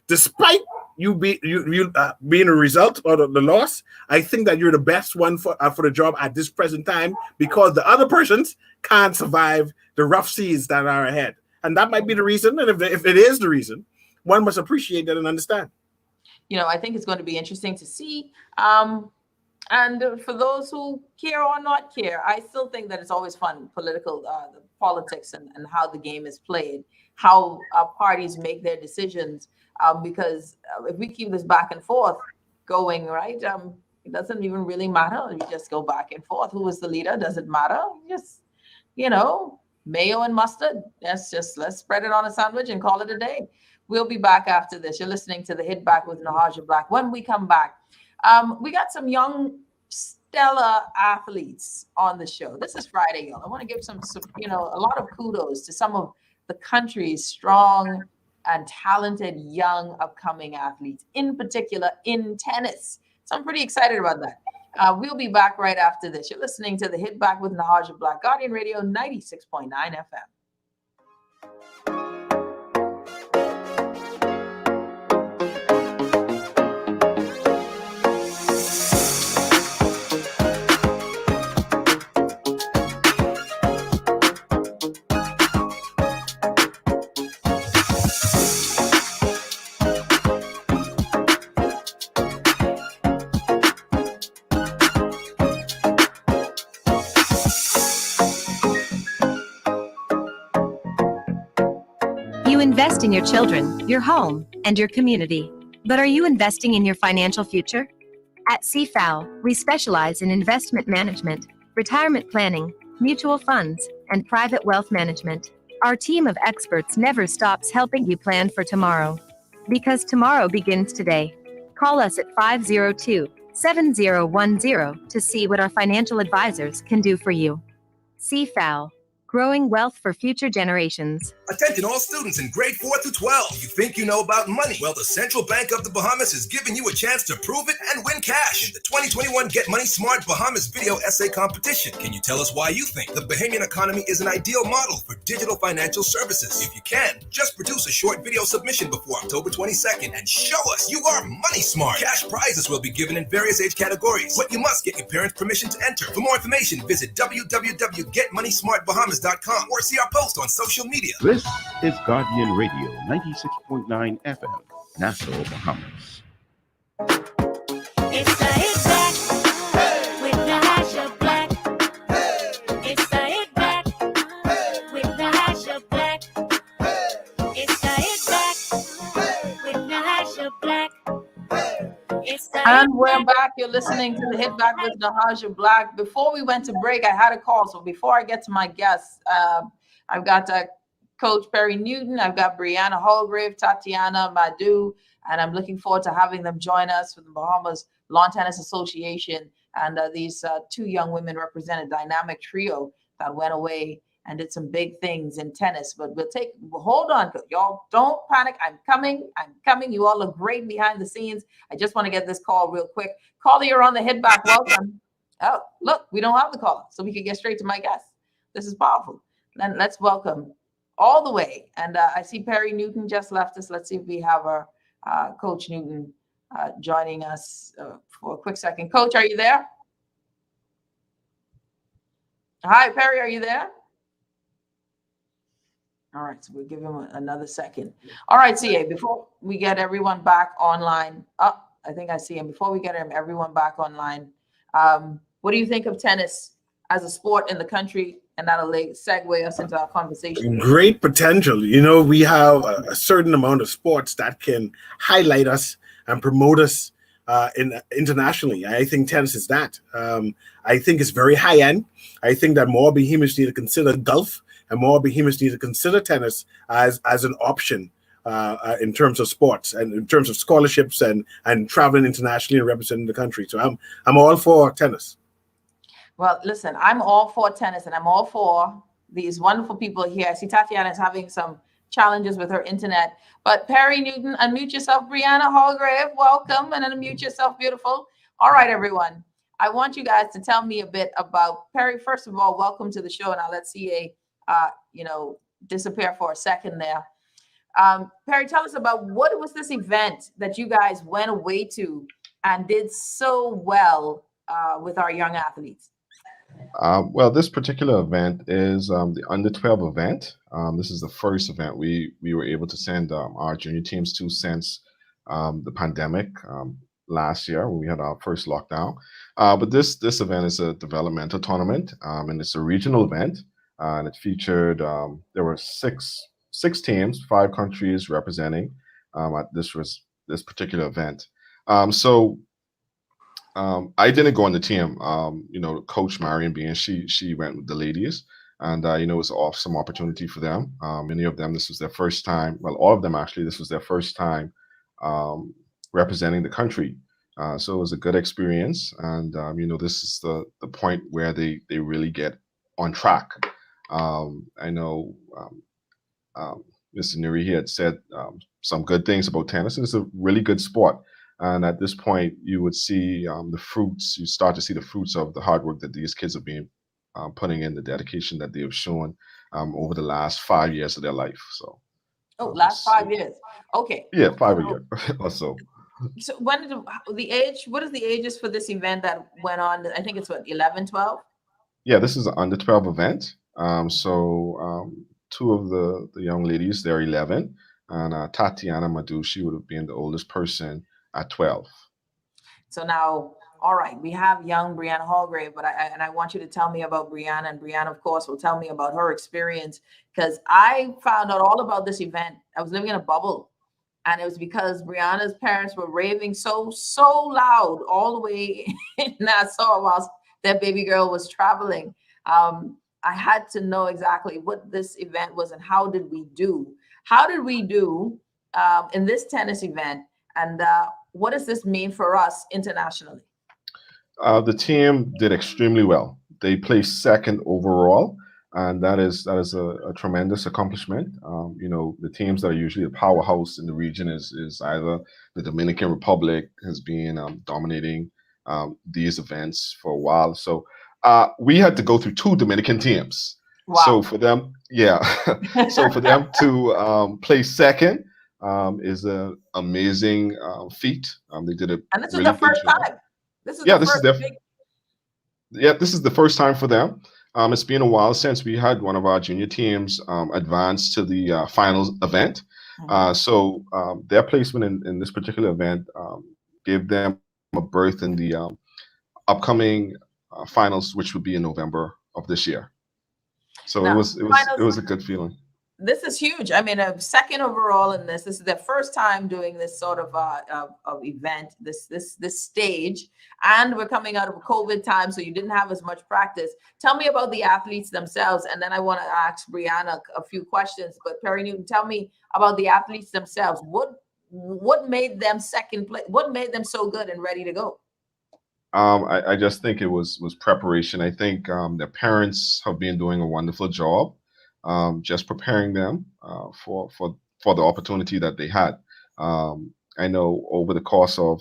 [SPEAKER 8] despite you being a result or the loss, I think that you're the best one for the job at this present time, because the other persons can't survive the rough seas that are ahead. And that might be the reason. And if it is the reason, one must appreciate that and understand.
[SPEAKER 3] I think it's going to be interesting to see. And for those who care or not care, I still think that it's always fun, politics and how the game is played, how parties make their decisions. Because if we keep this back and forth going, right, it doesn't even really matter. We just go back and forth. Who is the leader? Does it matter? Just, mayo and mustard. Let's spread it on a sandwich and call it a day. We'll be back after this. You're listening to the Hit Back with Nahaja Black. When we come back, we got some young, stellar athletes on the show. This is Friday, y'all. I want to give some, a lot of kudos to some of the country's strong and talented young upcoming athletes, in particular in tennis. So I'm pretty excited about that. We'll be back right after this. You're listening to the Hit Back with Nahaja Black, Guardian Radio 96.9 FM.
[SPEAKER 10] You invest in your children, your home, and your community. But are you investing in your financial future? At CFAO, we specialize in investment management, retirement planning, mutual funds, and private wealth management. Our team of experts never stops helping you plan for tomorrow. Because tomorrow begins today. Call us at 502-7010 to see what our financial advisors can do for you. CFAO, growing wealth for future generations.
[SPEAKER 16] Attention all students in grade 4 through 12. You think you know about money? Well, the Central Bank of the Bahamas is giving you a chance to prove it and win cash in the 2021 Get Money Smart Bahamas Video Essay Competition. Can you tell us why you think the Bahamian economy is an ideal model for digital financial services? If you can, just produce a short video submission before October 22nd and show us you are money smart. Cash prizes will be given in various age categories, but you must get your parents' permission to enter. For more information, visit www.getmoneysmartbahamas.com or see our post on social media.
[SPEAKER 12] This is Guardian Radio 96.9 FM, Nassau, Bahamas.
[SPEAKER 1] It's the Hit Back with Nahaja Black. It's the Hit Back with Nahaja Black. It's the Hit Back with Nahaja Black.
[SPEAKER 3] And we're back. You're listening to the Hit Back with Nahaja Black. Before we went to break, I had a call. So before I get to my guests, I've got Coach Perry Newton, I've got Brianna Holgrave, Tatiana Madu, and I'm looking forward to having them join us from the Bahamas Lawn Tennis Association. And these two young women represent a dynamic trio that went away and did some big things in tennis. But hold on, y'all. Don't panic. I'm coming. You all look great behind the scenes. I just want to get this call real quick. Caller, you're on the hit back. Welcome. Oh, look, we don't have the caller, so we can get straight to my guest. This is powerful. Then let's welcome all the way. And I see Perry Newton just left us. Let's see if we have our Coach Newton joining us for a quick second. Coach, are you there? Hi, Perry, are you there? All right, so we'll give him another second. All right, CA, before we get everyone back online, I think I see him. Before we get everyone back online, what do you think of tennis as a sport in the country? And that'll segue us into our conversation.
[SPEAKER 8] Great potential. You know, we have a certain amount of sports that can highlight us and promote us internationally. I think tennis is that. I think it's very high end. I think that more behemoths need to consider golf, and more behemoths need to consider tennis as an option in terms of sports and in terms of scholarships and traveling internationally and representing the country. So I'm all for tennis.
[SPEAKER 3] Well, listen, I'm all for tennis, and I'm all for these wonderful people here. I see Tatiana is having some challenges with her internet. But Perry Newton, unmute yourself. Brianna Hallgrave, welcome, and unmute yourself, beautiful. All right, everyone. I want you guys to tell me a bit about Perry. First of all, welcome to the show, and I'll let CA, disappear for a second there. Perry, tell us about what was this event that you guys went away to and did so well with our young athletes?
[SPEAKER 2] Well, this particular event is the under 12 event. This is the first event we were able to send our junior teams to since the pandemic last year when we had our first lockdown. But this event is a developmental tournament, and it's a regional event. And it featured, there were six teams, 5 countries representing at this particular event. I didn't go on the team. Coach Marion being she went with the ladies, and it was an awesome opportunity for them. Many of them, this was their first time. Well, all of them actually, this was their first time representing the country. So it was a good experience, and this is the point where they really get on track. I know Mr. Newry, he had said some good things about tennis, and it's a really good sport. And at this point, you would see the fruits. You start to see the fruits of the hard work that these kids have been putting in, the dedication that they have shown over the last 5 years of their life. So,
[SPEAKER 3] last 5 years. Okay.
[SPEAKER 2] Yeah, 5 a year or so.
[SPEAKER 3] So when did the age? What is the ages for this event that went on? I think it's what, 11, 12?
[SPEAKER 2] Yeah, this is an under 12 event. Two of the young ladies, they're 11, and Tatiana Madu, she would have been the oldest person at 12.
[SPEAKER 3] So now, all right, we have young Brianna Hallgrave, but I want you to tell me about Brianna, and Brianna, of course, will tell me about her experience, because I found out all about this event. I was living in a bubble, and it was because Brianna's parents were raving so loud all the way in Nassau whilst their baby girl was traveling. I had to know exactly what this event was and how did we do in this tennis event, and what does this mean for us internationally?
[SPEAKER 2] The team did extremely well. They placed second overall, and that is a tremendous accomplishment. The teams that are usually a powerhouse in the region is either the Dominican Republic has been dominating these events for a while. So we had to go through 2 Dominican teams.
[SPEAKER 3] Wow.
[SPEAKER 2] So for them, so for them to place second is an amazing feat. They did a
[SPEAKER 3] and this
[SPEAKER 2] really
[SPEAKER 3] is the first
[SPEAKER 2] job.
[SPEAKER 3] time. This is
[SPEAKER 2] this is the first time for them. It's been a while since we had one of our junior teams advance to the finals event. So their placement in this particular event gave them a berth in the upcoming finals, which would be in November of this year. So
[SPEAKER 3] now,
[SPEAKER 2] it was a good feeling.
[SPEAKER 3] This is huge. I mean, a second overall in this. This is their first time doing this sort of event, this stage, and we're coming out of a COVID time, so you didn't have as much practice. Tell me about the athletes themselves, and then I want to ask Brianna a few questions. But Perry Newton, tell me about the athletes themselves. What made them second place? What made them so good and ready to go?
[SPEAKER 2] I just think it was preparation. I think their parents have been doing a wonderful job, just preparing them for the opportunity that they had. I know over the course of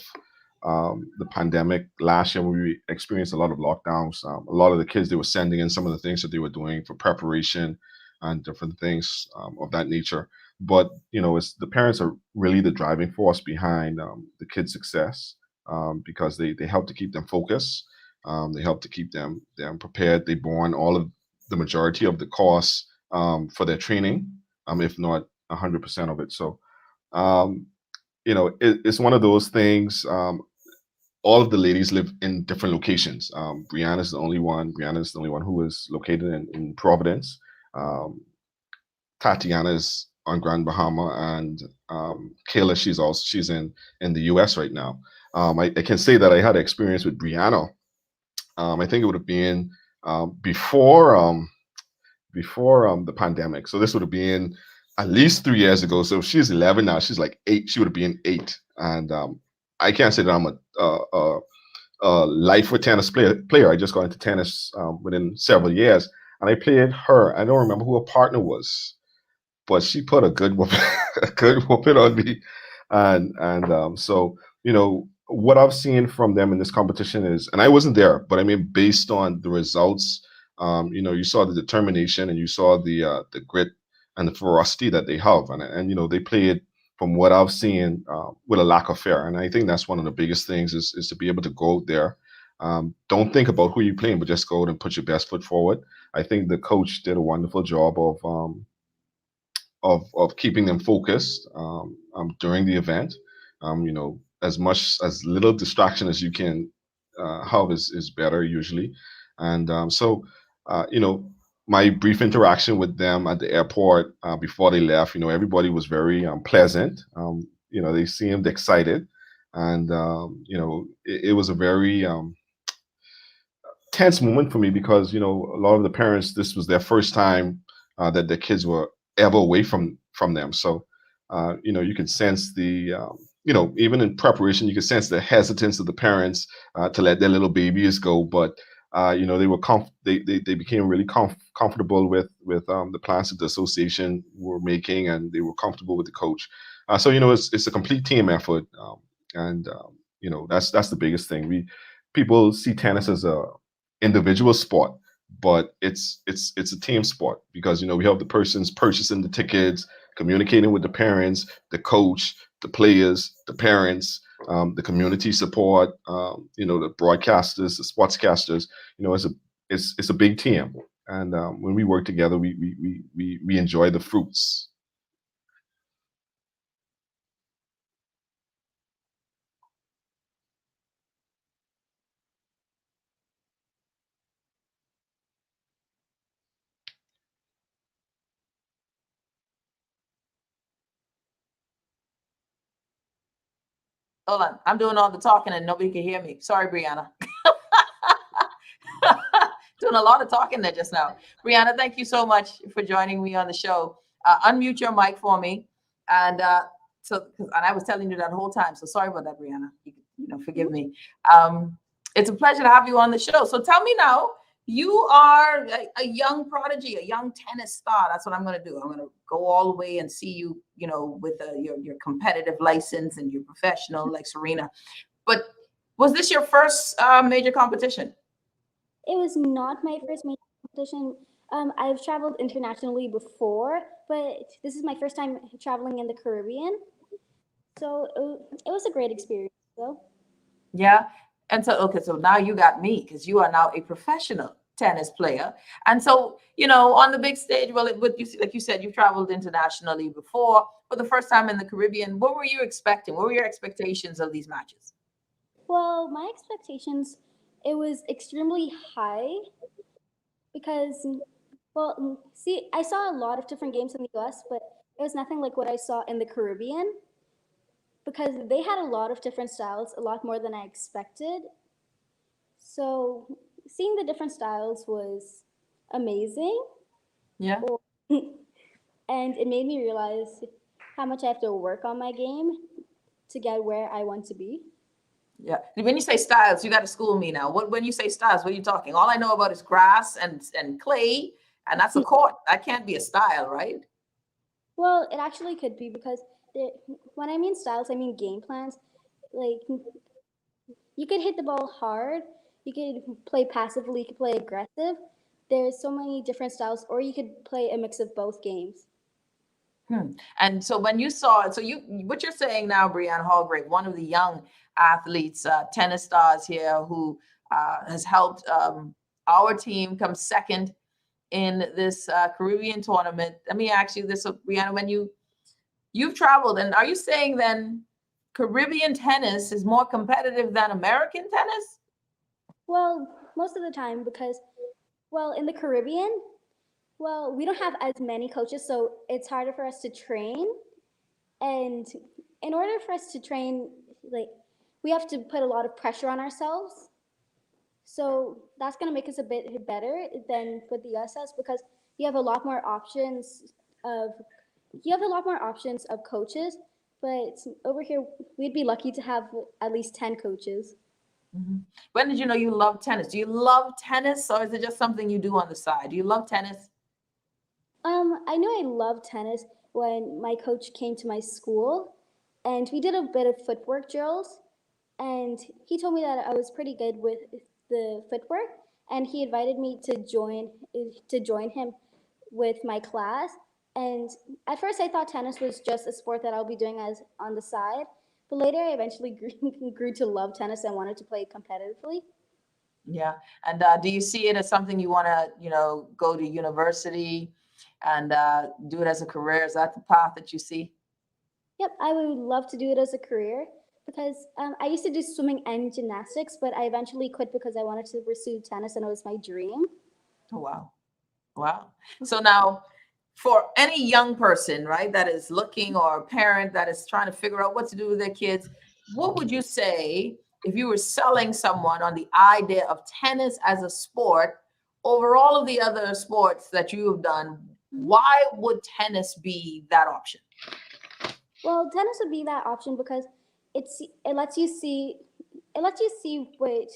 [SPEAKER 2] the pandemic last year, when we experienced a lot of lockdowns, a lot of the kids, they were sending in some of the things that they were doing for preparation and different things of that nature. But it's the parents are really the driving force behind the kids' success, because they help to keep them focused. They help to keep them prepared. They borne all of the majority of the costs for their training, if not 100% of it. So um, it's one of those things. All of the ladies live in different locations. Brianna's the only one. Brianna's the only one who is located in Providence. Um, Tatiana's on Grand Bahama, and Kayla, she's in the U.S. right now. I can say that I had experience with Brianna. I think it would have been before the pandemic. So this would have been at least 3 years ago. So if she's 11 now, she's like 8. She would have been 8, and I can't say that I'm a life with tennis player. I just got into tennis within several years, and I played her. I don't remember who her partner was, but she put a good whooping, a good whooping on me, and so what I've seen from them in this competition is, and I wasn't there, but I mean based on the results, you saw the determination and you saw the grit and the ferocity that they have, and they played from what I've seen with a lack of fear, and I think that's one of the biggest things is to be able to go out there. Don't think about who you're playing, but just go out and put your best foot forward. I think the coach did a wonderful job of keeping them focused during the event. As much as little distraction as you can have is better usually. And my brief interaction with them at the airport before they left, everybody was very pleasant. They seemed excited, and it was a very tense moment for me because a lot of the parents, this was their first time that their kids were ever away from them. So you can sense the even in preparation, you can sense the hesitance of the parents to let their little babies go. But they were they became really comfortable with the plans that the association were making, and they were comfortable with the coach. So it's a complete team effort, and that's the biggest thing. People see tennis as a individual sport, but it's a team sport because we have the persons purchasing the tickets, communicating with the parents, the coach, the players, the parents, the community support, the broadcasters, the sportscasters. It's a big team, and when we work together, we enjoy the fruits.
[SPEAKER 3] Hold on. I'm doing all the talking and nobody can hear me. Sorry, Brianna. Doing a lot of talking there just now. Brianna, thank you so much for joining me on the show. Unmute your mic for me. And and I was telling you that whole time. So sorry about that, Brianna. Forgive me. It's a pleasure to have you on the show. So tell me now, you are a young prodigy, a young tennis star. That's what I'm going to do. I'm going to go all the way and see you, with your competitive license and your professional like Serena. But was this your first major competition?
[SPEAKER 5] It was not my first major competition. I've traveled internationally before, but this is my first time traveling in the Caribbean. So it was a great experience, though.
[SPEAKER 3] Yeah. And so, okay, so now you got me because you are now a professional tennis player. And so, on the big stage, well, like you said, you've traveled internationally before. For the first time in the Caribbean, what were you expecting? What were your expectations of these matches?
[SPEAKER 5] Well, my expectations, it was extremely high because, well, see, I saw a lot of different games in the US, but it was nothing like what I saw in the Caribbean because they had a lot of different styles, a lot more than I expected. So seeing the different styles was amazing.
[SPEAKER 3] Yeah.
[SPEAKER 5] And it made me realize how much I have to work on my game to get where I want to be.
[SPEAKER 3] Yeah. When you say styles, you got to school me now. When you say styles, what are you talking? All I know about is grass and clay, and that's a court. That can't be a style, right?
[SPEAKER 5] Well, it actually could be because when I mean styles, I mean game plans. Like you could hit the ball hard, you could play passively, you could play aggressive. There's so many different styles, or you could play a mix of both games.
[SPEAKER 3] And so when you saw it, so what you're saying now, Brianna Hallgrave, one of the young athletes, tennis stars here, who has helped our team come second in this Caribbean tournament. Let me ask you this, Brianna, when you've traveled, and are you saying then Caribbean tennis is more competitive than American tennis?
[SPEAKER 5] Well, most of the time because, well, in the Caribbean, well, we don't have as many coaches, so it's harder for us to train. And in order for us to train, like, we have to put a lot of pressure on ourselves. So that's going to make us a bit better than with the USS because you have a lot more options of coaches. But over here, we'd be lucky to have at least 10 coaches.
[SPEAKER 3] When did you know you love tennis? Do you love tennis, or is it just something you do on the side? Do you love tennis?
[SPEAKER 5] I knew I loved tennis when my coach came to my school, and we did a bit of footwork drills, and he told me that I was pretty good with the footwork, and he invited me to join him with my class. And at first, I thought tennis was just a sport that I'll be doing as on the side, but later I eventually grew to love tennis and wanted to play competitively.
[SPEAKER 3] Yeah. And do you see it as something you want to, go to university and do it as a career? Is that the path that you see?
[SPEAKER 5] Yep, I would love to do it as a career because I used to do swimming and gymnastics, but I eventually quit because I wanted to pursue tennis and it was my dream.
[SPEAKER 3] Oh, wow. Wow. So now for any young person, right, that is looking, or a parent that is trying to figure out what to do with their kids, what would you say if you were selling someone on the idea of tennis as a sport over all of the other sports that you have done? Why would tennis be that option?
[SPEAKER 5] Well, tennis would be that option because it lets you see what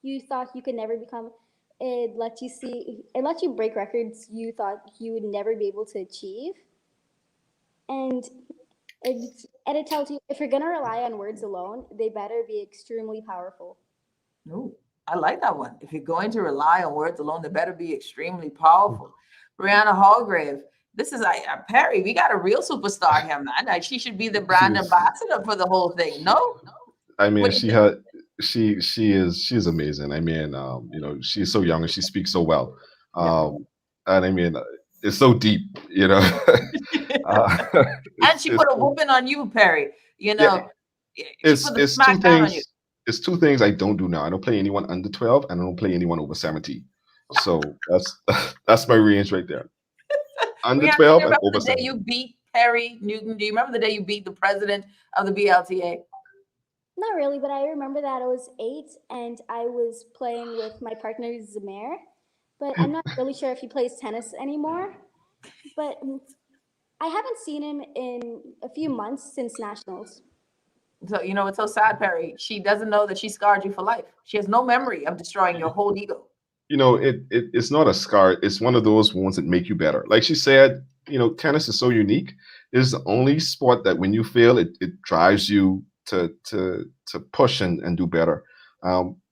[SPEAKER 5] you thought you could never become. It lets you break records you thought you would never be able to achieve. And it tells you if you're gonna rely on words alone, they better be extremely powerful.
[SPEAKER 3] Ooh, I like that one. If you're going to rely on words alone, they better be extremely powerful. Brianna Hallgrave, this is Perry. We got a real superstar here, man. Like, she should be the brand ambassador for the whole thing. No?
[SPEAKER 2] I mean, she's amazing. I mean, she's so young and she speaks so well. And I mean, it's so deep,
[SPEAKER 3] And she put a whooping on you, Perry.
[SPEAKER 2] It's two things. It's two things I don't do now. I don't play anyone under 12 and I don't play anyone over 17. So that's my range right there. Under 12 and over 17.
[SPEAKER 3] The day you beat Perry Newton? Do you remember the day you beat the president of the BLTA?
[SPEAKER 5] Not really, but I remember that I was 8 and I was playing with my partner Zamir, but I'm not really sure if he plays tennis anymore. But I haven't seen him in a few months since nationals.
[SPEAKER 3] So it's so sad, Perry. She doesn't know that she scarred you for life. She has no memory of destroying your whole ego.
[SPEAKER 2] It's not a scar. It's one of those ones that make you better. Like she said, tennis is so unique. It's the only sport that when you fail, it drives you to push and do better.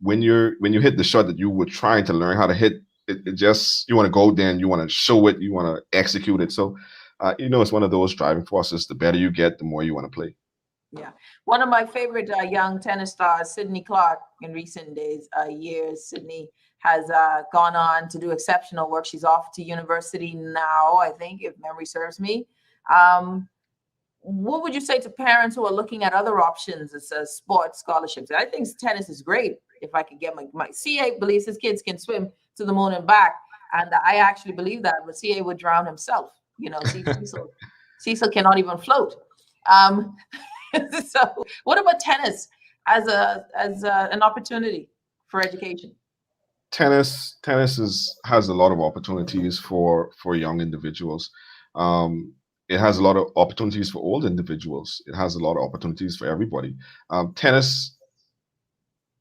[SPEAKER 2] When you hit the shot that you were trying to learn how to hit, it just, you want to go there and you want to show it, you want to execute it. So, it's one of those driving forces. The better you get, the more you want to play.
[SPEAKER 3] Yeah. One of my favorite young tennis stars, Sydney Clark, in recent years, Sydney has gone on to do exceptional work. She's off to university now, I think, if memory serves me. What would you say to parents who are looking at other options as sports scholarships? I think tennis is great. If I could get my CA believes his kids can swim to the moon and back. And I actually believe that, but CA would drown himself. Cecil cannot even float. So what about tennis as an opportunity for education?
[SPEAKER 2] Tennis has a lot of opportunities for young individuals. It has a lot of opportunities for old individuals. It has a lot of opportunities for everybody. Tennis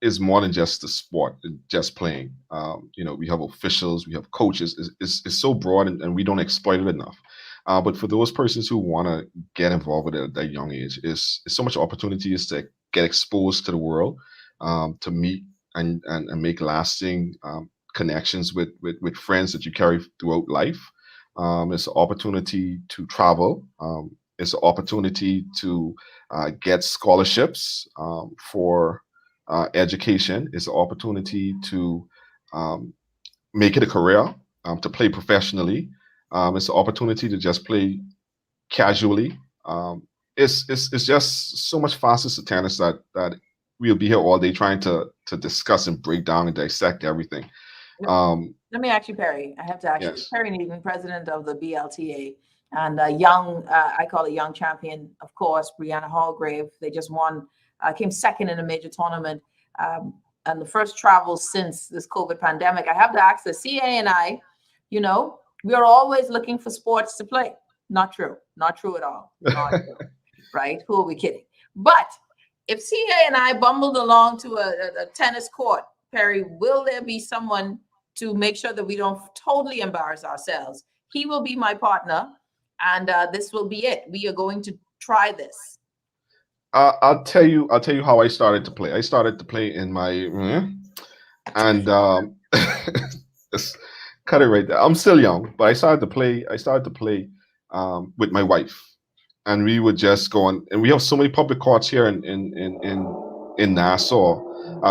[SPEAKER 2] is more than just the sport, just playing. We have officials, we have coaches. It's so broad, and we don't exploit it enough. But for those persons who want to get involved with it at that young age, is so much opportunities to get exposed to the world, to meet and make lasting connections with friends that you carry throughout life. It's an opportunity to travel. It's an opportunity to get scholarships for education. It's an opportunity to make it a career, to play professionally. It's an opportunity to just play casually. It's just so much faster to tennis that we'll be here all day trying to discuss and break down and dissect everything.
[SPEAKER 3] Let me ask you, Perry. I have to ask you.
[SPEAKER 2] Yes.
[SPEAKER 3] Perry Needham, president of the BLTA, and a young, I call it young champion, of course, Brianna Hallgrave. They just won, came second in a major tournament, and the first travel since this COVID pandemic. I have to ask the CA and I, we are always looking for sports to play. Not true. Not true at all. Not true. Right? Who are we kidding? But if CA and I bumbled along to a tennis court, Perry, will there be someone to make sure that we don't totally embarrass ourselves? He will be my partner, and this will be it. We are going to try this.
[SPEAKER 2] I'll tell you how I started to play. I started to play in my and just cut it right there. I'm still young, but I started to play with my wife, and we would just go on. And we have so many public courts here in Nassau.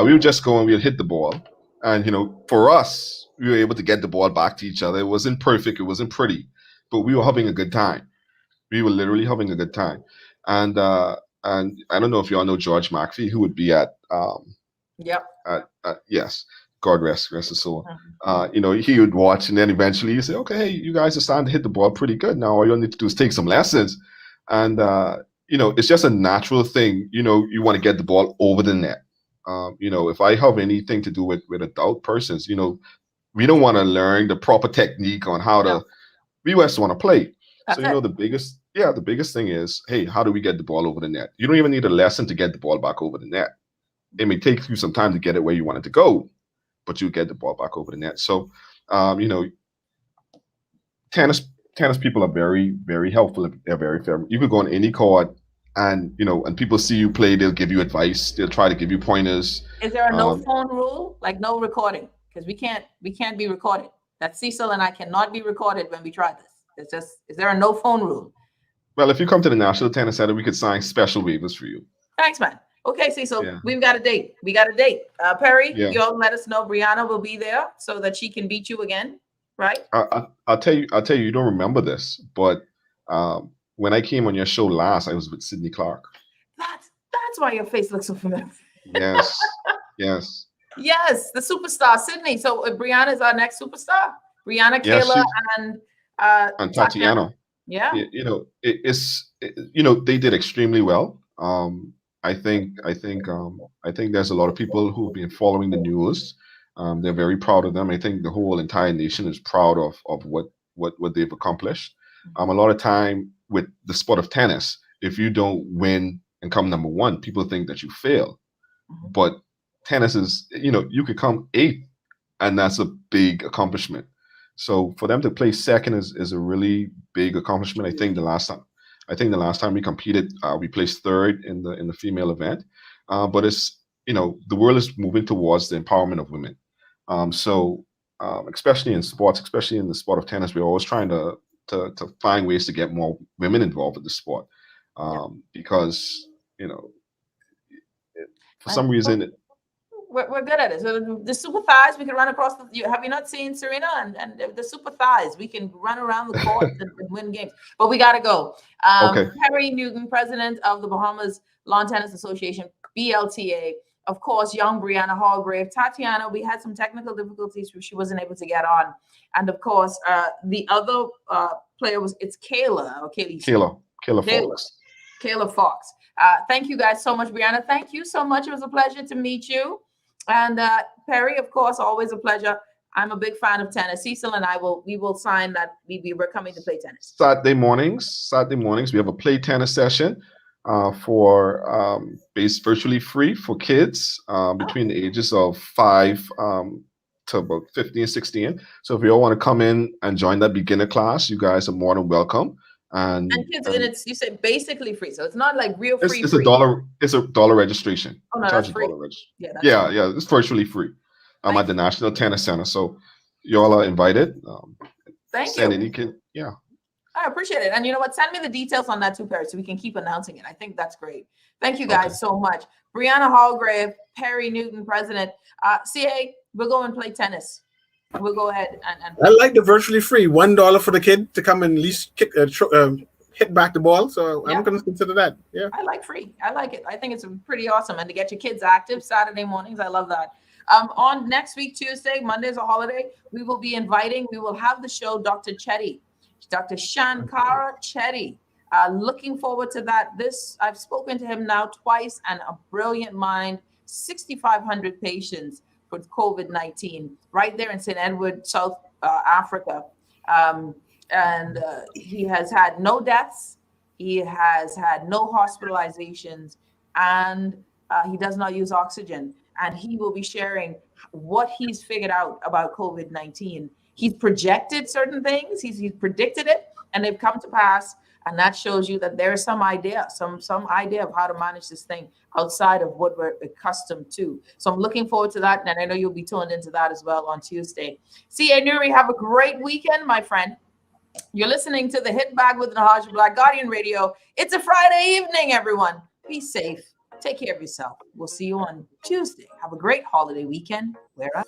[SPEAKER 2] We would just go and we'd hit the ball, and for us, we were able to get the ball back to each other. It wasn't perfect, it wasn't pretty, but we were having a good time. We were literally having a good time, and I don't know if y'all know George McPhee, who would be at
[SPEAKER 3] Yep.
[SPEAKER 2] Yes, God rest his soul. He would watch, and then eventually he'd say, okay, hey, you guys are starting to hit the ball pretty good now. All you need to do is take some lessons. And it's just a natural thing. You want to get the ball over the net. If I have anything to do with adult persons, we don't want to learn the proper technique on how to. We just want to play.
[SPEAKER 3] That's
[SPEAKER 2] So the biggest thing is, hey, how do we get the ball over the net? You don't even need a lesson to get the ball back over the net. It may take you some time to get it where you want it to go, but you get the ball back over the net. So, tennis people are very, very helpful. They're very fair. You could go on any court, and people see you play. They'll give you advice. They'll try to give you pointers.
[SPEAKER 3] Is there a no phone rule, like no recording? Because we can't be recorded. That Cecil and I cannot be recorded when we try this. It's just, is there a no phone rule?
[SPEAKER 2] Well, if you come to the National Tennis Center, we could sign special waivers for you.
[SPEAKER 3] Thanks, man. Okay, Cecil, we've got a date. We got a date. Perry, you'll let us know Brianna will be there so that she can beat you again, right?
[SPEAKER 2] I'll tell you, you don't remember this, but when I came on your show last, I was with Sydney Clark.
[SPEAKER 3] That's why your face looks so familiar.
[SPEAKER 2] Yes, yes.
[SPEAKER 3] Yes, the superstar, Sydney. So Brianna is our next superstar. Brianna, Kayla, and
[SPEAKER 2] Tatiana.
[SPEAKER 3] Yeah.
[SPEAKER 2] They did extremely well. I think there's a lot of people who've been following the news. They're very proud of them. I think the whole entire nation is proud of what they've accomplished. A lot of time with the sport of tennis, if you don't win and come number one, people think that you fail. But tennis is, you could come eighth, and that's a big accomplishment. So for them to play second is a really big accomplishment. I think the last time we competed, we placed third in the female event. But it's the world is moving towards the empowerment of women. So especially in sports, especially in the sport of tennis, we're always trying to find ways to get more women involved with the sport. Because for some reason.
[SPEAKER 3] We're good at it. So the super thighs, we can run across have you not seen Serena and the super thighs? We can run around the court and win games. But we got to go.
[SPEAKER 2] Okay.
[SPEAKER 3] Perry Newton, president of the Bahamas Lawn Tennis Association, BLTA. Of course, young Brianna Hallgrave. Tatiana, we had some technical difficulties where she wasn't able to get on. And of course, the other player it's Kayla or Kaylee.
[SPEAKER 2] Kayla Fox.
[SPEAKER 3] Kayla Fox. Thank you guys so much, Brianna. Thank you so much. It was a pleasure to meet you. And Perry, of course, always a pleasure. I'm a big fan of tennis. Cecil and we will sign that we're coming to play tennis.
[SPEAKER 2] Saturday mornings, we have a play tennis session. for based virtually free for kids between the ages of 5 to about 15, 16. So if you all want to come in and join that beginner class, you guys are more than welcome. And
[SPEAKER 3] kids, and it's, you said basically free, so it's not like real free.
[SPEAKER 2] it's $1 registration.
[SPEAKER 3] Oh no,
[SPEAKER 2] Charge
[SPEAKER 3] that's free.
[SPEAKER 2] $1 registration.
[SPEAKER 3] Yeah, that's
[SPEAKER 2] Yeah,
[SPEAKER 3] free.
[SPEAKER 2] yeah, it's virtually free. At the National Tennis Center. So you all are invited.
[SPEAKER 3] Thank
[SPEAKER 2] Send
[SPEAKER 3] you.
[SPEAKER 2] any kid. Yeah.
[SPEAKER 3] I appreciate it. And you know what? Send me the details on that too, Perry, so we can keep announcing it. I think that's great. Thank you guys so much. Brianna Hallgrave, Perry Newton, president. CA, we'll go and play tennis. We'll go ahead and
[SPEAKER 8] I like the virtually free $1 for the kid to come and at least kick, hit back the ball. So I'm going to consider that. Yeah.
[SPEAKER 3] I like free. I like it. I think it's pretty awesome. And to get your kids active Saturday mornings, I love that. On next week, Tuesday, Monday's a holiday, we will have the show Dr. Chetty, Dr. Shankara Chetty. Looking forward to that. I've spoken to him now twice, and a brilliant mind, 6,500 patients for COVID-19 right there in St. Edward, South Africa. And he has had no deaths. He has had no hospitalizations, and he does not use oxygen. And he will be sharing what he's figured out about COVID-19. He's projected certain things. He's predicted it, and they've come to pass. And that shows you that there is some idea of how to manage this thing outside of what we're accustomed to. So I'm looking forward to that. And I know you'll be tuned into that as well on Tuesday. CA Newry, have a great weekend, my friend. You're listening to the Hit Bag with Nahaja Black Guardian Radio. It's a Friday evening, everyone. Be safe. Take care of yourself. We'll see you on Tuesday. Have a great holiday weekend. Wear up.